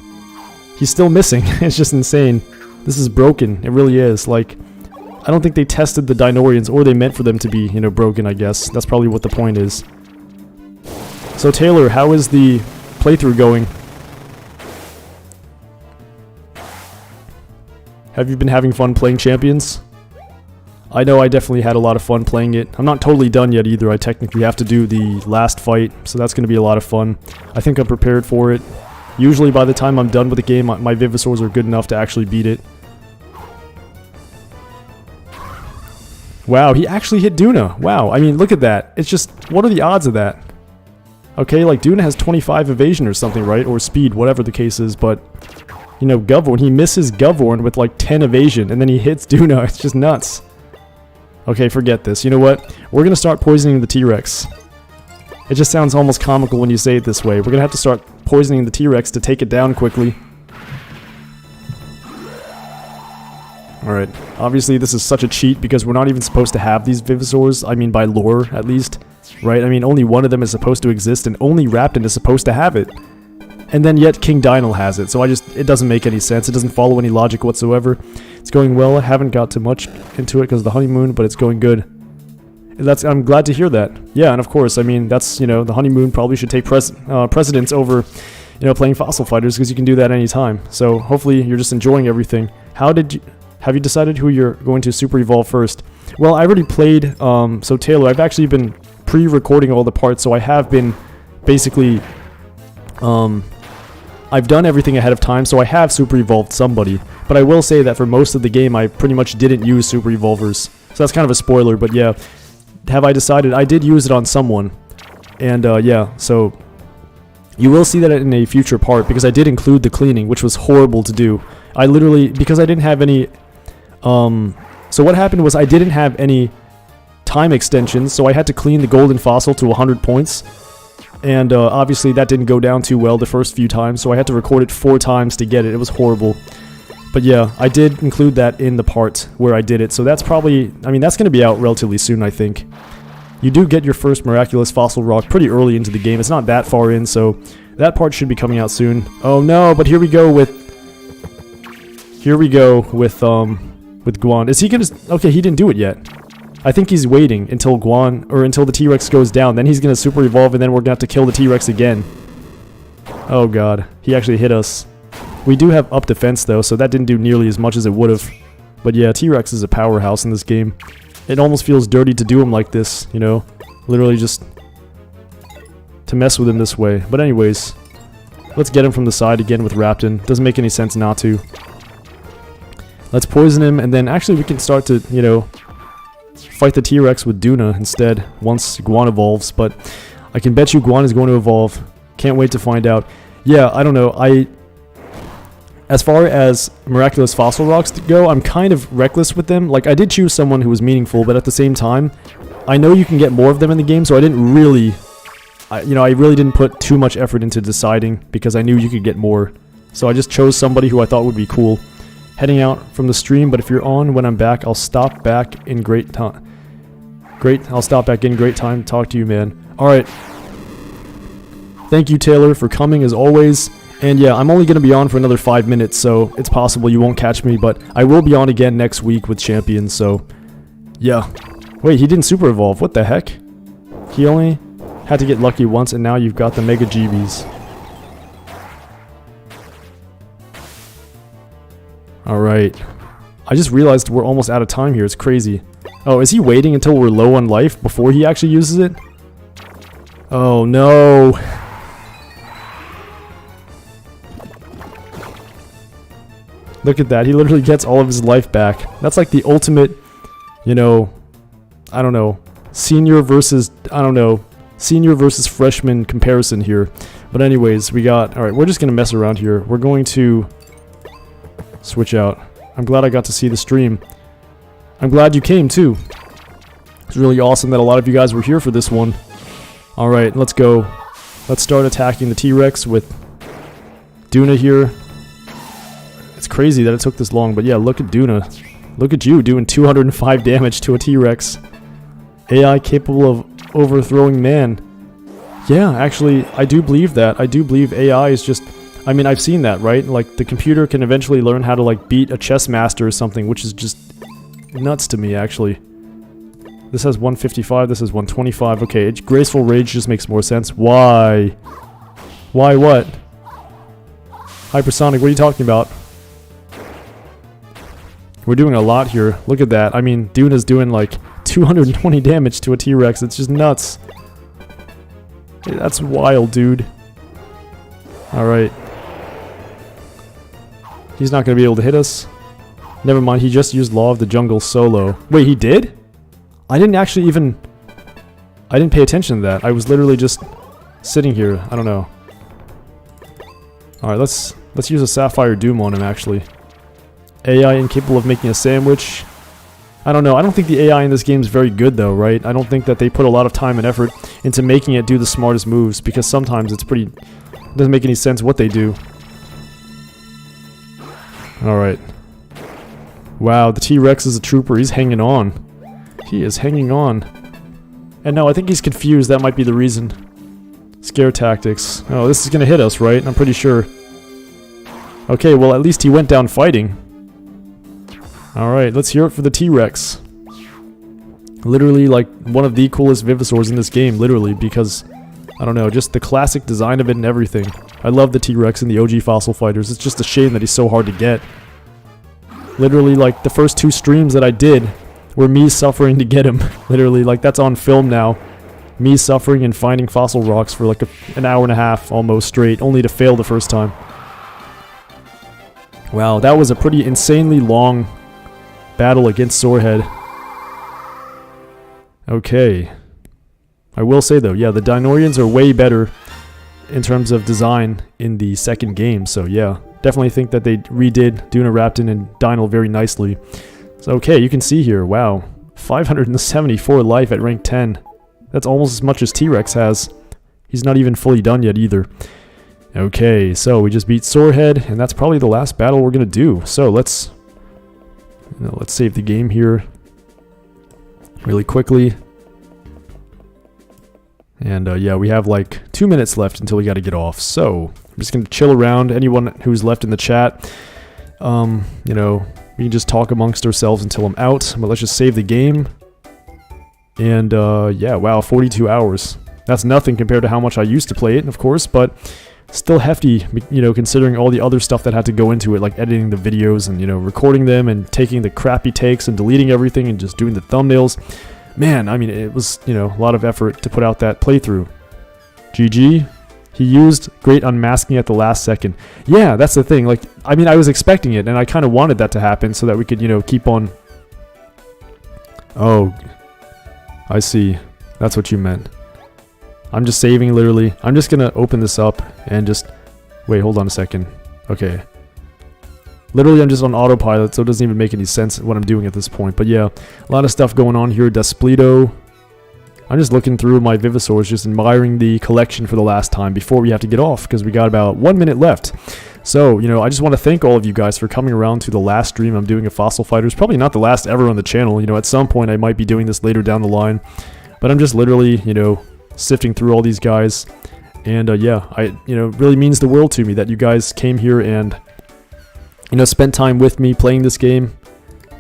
He's still missing. It's just insane. This is broken. It really is. Like, I don't think they tested the Dinosaurs, or they meant for them to be, you know, broken, I guess. That's probably what the point is. So Taylor, how is the playthrough going? Have you been having fun playing Champions? I know I definitely had a lot of fun playing it. I'm not totally done yet either. I technically have to do the last fight, so that's going to be a lot of fun. I think I'm prepared for it. Usually by the time I'm done with the game, my Vivosaurs are good enough to actually beat it. Wow, he actually hit Duna. Wow, I mean, look at that. It's just, what are the odds of that? Okay, like Duna has 25 evasion or something, right? Or speed, whatever the case is, but, you know, Govvorn, he misses Govvorn with like 10 evasion, and then he hits Duna. It's just nuts. Okay, forget this. You know what? We're going to start poisoning the T-Rex. It just sounds almost comical when you say it this way. We're going to have to start poisoning the T-Rex to take it down quickly. Alright, obviously this is such a cheat because we're not even supposed to have these Vivosaurs. I mean, by lore, at least. Right? I mean, only one of them is supposed to exist, and only Raptin is supposed to have it. And then yet King Dynal has it, so it doesn't make any sense. It doesn't follow any logic whatsoever. It's going well. I haven't got too much into it because of the honeymoon, but it's going good. I'm glad to hear that. Yeah, and of course, I mean, that's, you know, the honeymoon probably should take precedence over, you know, playing Fossil Fighters, because you can do that anytime. So hopefully you're just enjoying everything. Have you decided who you're going to super evolve first? Well, I already played, so Taylor, I've actually been pre-recording all the parts, so I have been basically, I've done everything ahead of time, so I have super evolved somebody. But I will say that for most of the game, I pretty much didn't use super evolvers. So that's kind of a spoiler, but yeah. Have I decided? I did use it on someone. And yeah, so you will see that in a future part, because I did include the cleaning, which was horrible to do. I literally, because I didn't have any, so what happened was I didn't have any time extensions, so I had to clean the golden fossil to 100 points. And obviously that didn't go down too well the first few times, so I had to record it 4 times to get it. It was horrible. But yeah, I did include that in the part where I did it, so that's probably, I mean, that's going to be out relatively soon, I think. You do get your first miraculous fossil rock pretty early into the game. It's not that far in, so that part should be coming out soon. Oh no, but here we go with Guan. Is he gonna, okay, he didn't do it yet. I think he's waiting until Guan, or until the T-Rex goes down, then he's gonna super evolve, and then we're gonna have to kill the T-Rex again. Oh god, he actually hit us. We do have up defense though, so that didn't do nearly as much as it would have. But yeah, T-Rex is a powerhouse in this game. It almost feels dirty to do him like this, you know? Literally just to mess with him this way. But anyways, let's get him from the side again with Raptin. Doesn't make any sense not to. Let's poison him, and then actually we can start to, you know, fight the T-Rex with Duna instead once Guan evolves. But I can bet you Guan is going to evolve. Can't wait to find out. Yeah, I don't know. As far as miraculous fossil rocks go, I'm kind of reckless with them. Like, I did choose someone who was meaningful, but at the same time, I know you can get more of them in the game, so I didn't really, I really didn't put too much effort into deciding, because I knew you could get more. So I just chose somebody who I thought would be cool. Heading out from the stream, but if you're on when I'm back, I'll stop back in great Great. I'll stop back in. Great time to talk to you, man. Alright. Thank you, Taylor, for coming as always. And yeah, I'm only going to be on for another 5 minutes, so it's possible you won't catch me, but I will be on again next week with Champions, so yeah. Wait, he didn't super evolve. What the heck? He only had to get lucky once, and now you've got the Mega GBs. Alright. I just realized we're almost out of time here. It's crazy. Oh, is he waiting until we're low on life before he actually uses it? Oh, no. Look at that. He literally gets all of his life back. That's like the ultimate, you know, I don't know, senior versus freshman comparison here. But anyways, we got, alright, we're just going to mess around here. We're going to switch out. I'm glad I got to see the stream. I'm glad you came too. It's really awesome that a lot of you guys were here for this one. Alright, let's go. Let's start attacking the T-Rex with Duna here. It's crazy that it took this long, but yeah, look at Duna. Look at you doing 205 damage to a T-Rex. AI capable of overthrowing man. Yeah, actually, I do believe that. I do believe AI is just... I mean, I've seen that, right? Like, the computer can eventually learn how to, like, beat a chess master or something, which is just nuts to me, actually. This has 155, this has 125. Okay, Graceful Rage just makes more sense. Why? Why what? Hypersonic, what are you talking about? We're doing a lot here. Look at that. I mean, Duna's doing like 220 damage to a T-Rex. It's just nuts. Hey, that's wild, dude. Alright. He's not going to be able to hit us. Never mind, he just used Law of the Jungle solo. Wait, he did? I didn't actually even... I didn't pay attention to that. I was literally just sitting here. I don't know. Alright, let's use a Sapphire Doom on him, actually. AI incapable of making a sandwich. I don't know. I don't think the AI in this game is very good, though, right? I don't think that they put a lot of time and effort into making it do the smartest moves, because sometimes it's pretty... It doesn't make any sense what they do. Alright. Wow, the T-Rex is a trooper. He's hanging on. He is hanging on. And no, I think he's confused. That might be the reason. Scare tactics. Oh, this is gonna hit us, right? I'm pretty sure. Okay, well, at least he went down fighting. Alright, let's hear it for the T-Rex. Literally, like, one of the coolest Vivosaurs in this game, literally, because, I don't know, just the classic design of it and everything. I love the T-Rex and the OG Fossil Fighters. It's just a shame that he's so hard to get. Literally, like, the first 2 streams that I did were me suffering to get him. Literally, like, that's on film now. Me suffering and finding fossil rocks for, like, an hour and a half, almost straight, only to fail the first time. Wow, that was a pretty insanely long battle against Sorehead. Okay. I will say though, yeah, the Dinosaurs are way better in terms of design in the second game, so yeah. Definitely think that they redid Dunaraptor and Dino very nicely. So okay, you can see here, wow. 574 life at rank 10. That's almost as much as T-Rex has. He's not even fully done yet either. Okay, so we just beat Sorehead, and that's probably the last battle we're gonna do. So let's save the game here really quickly. And yeah, we have like 2 minutes left until we gotta get off. So I'm just gonna chill around. Anyone who's left in the chat, you know, we can just talk amongst ourselves until I'm out. But let's just save the game. And yeah, wow, 42 hours. That's nothing compared to how much I used to play it, of course, but still hefty, you know, considering all the other stuff that had to go into it, like editing the videos and, you know, recording them and taking the crappy takes and deleting everything and just doing the thumbnails. Man, I mean, it was, you know, a lot of effort to put out that playthrough. GG. He used Great Unmasking at the last second. Yeah, that's the thing. Like, I mean, I was expecting it, and I kind of wanted that to happen so that we could, you know, keep on... Oh, I see. That's what you meant. I'm just saving, literally. I'm just gonna open this up and just... Wait, hold on a second. Okay. Literally, I'm just on autopilot, so it doesn't even make any sense what I'm doing at this point. But yeah, a lot of stuff going on here. Despleto. I'm just looking through my Vivosaurs, just admiring the collection for the last time before we have to get off, because we got about 1 minute left. So, I just want to thank all of you guys for coming around to the last stream I'm doing of Fossil Fighters. Probably not the last ever on the channel. At some point I might be doing this later down the line. But I'm just literally, sifting through all these guys. And yeah, really means the world to me that you guys came here and, spent time with me playing this game.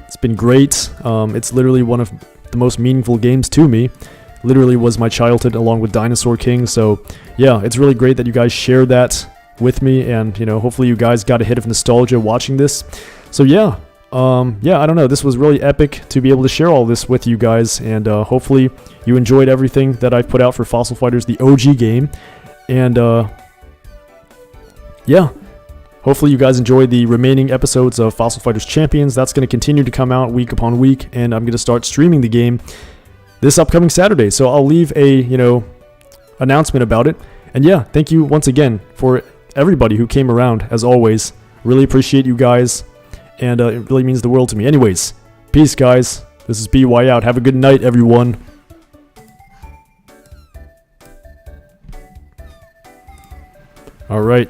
It's been great. It's literally one of the most meaningful games to me. Literally was my childhood along with Dinosaur King. So yeah, it's really great that you guys shared that with me, and hopefully you guys got a hit of nostalgia watching this. So yeah, I don't know, this was really epic to be able to share all this with you guys, and hopefully you enjoyed everything that I've put out for Fossil Fighters, the OG game. And yeah, hopefully you guys enjoyed the remaining episodes of Fossil Fighters Champions. That's going to continue to come out week upon week, and I'm going to start streaming the game this upcoming Saturday. So I'll leave a announcement about it. And yeah, thank you once again for everybody who came around, as always. Really appreciate you guys, and it really means the world to me. Anyways, peace guys. This is BY out. Have a good night, everyone. Alright.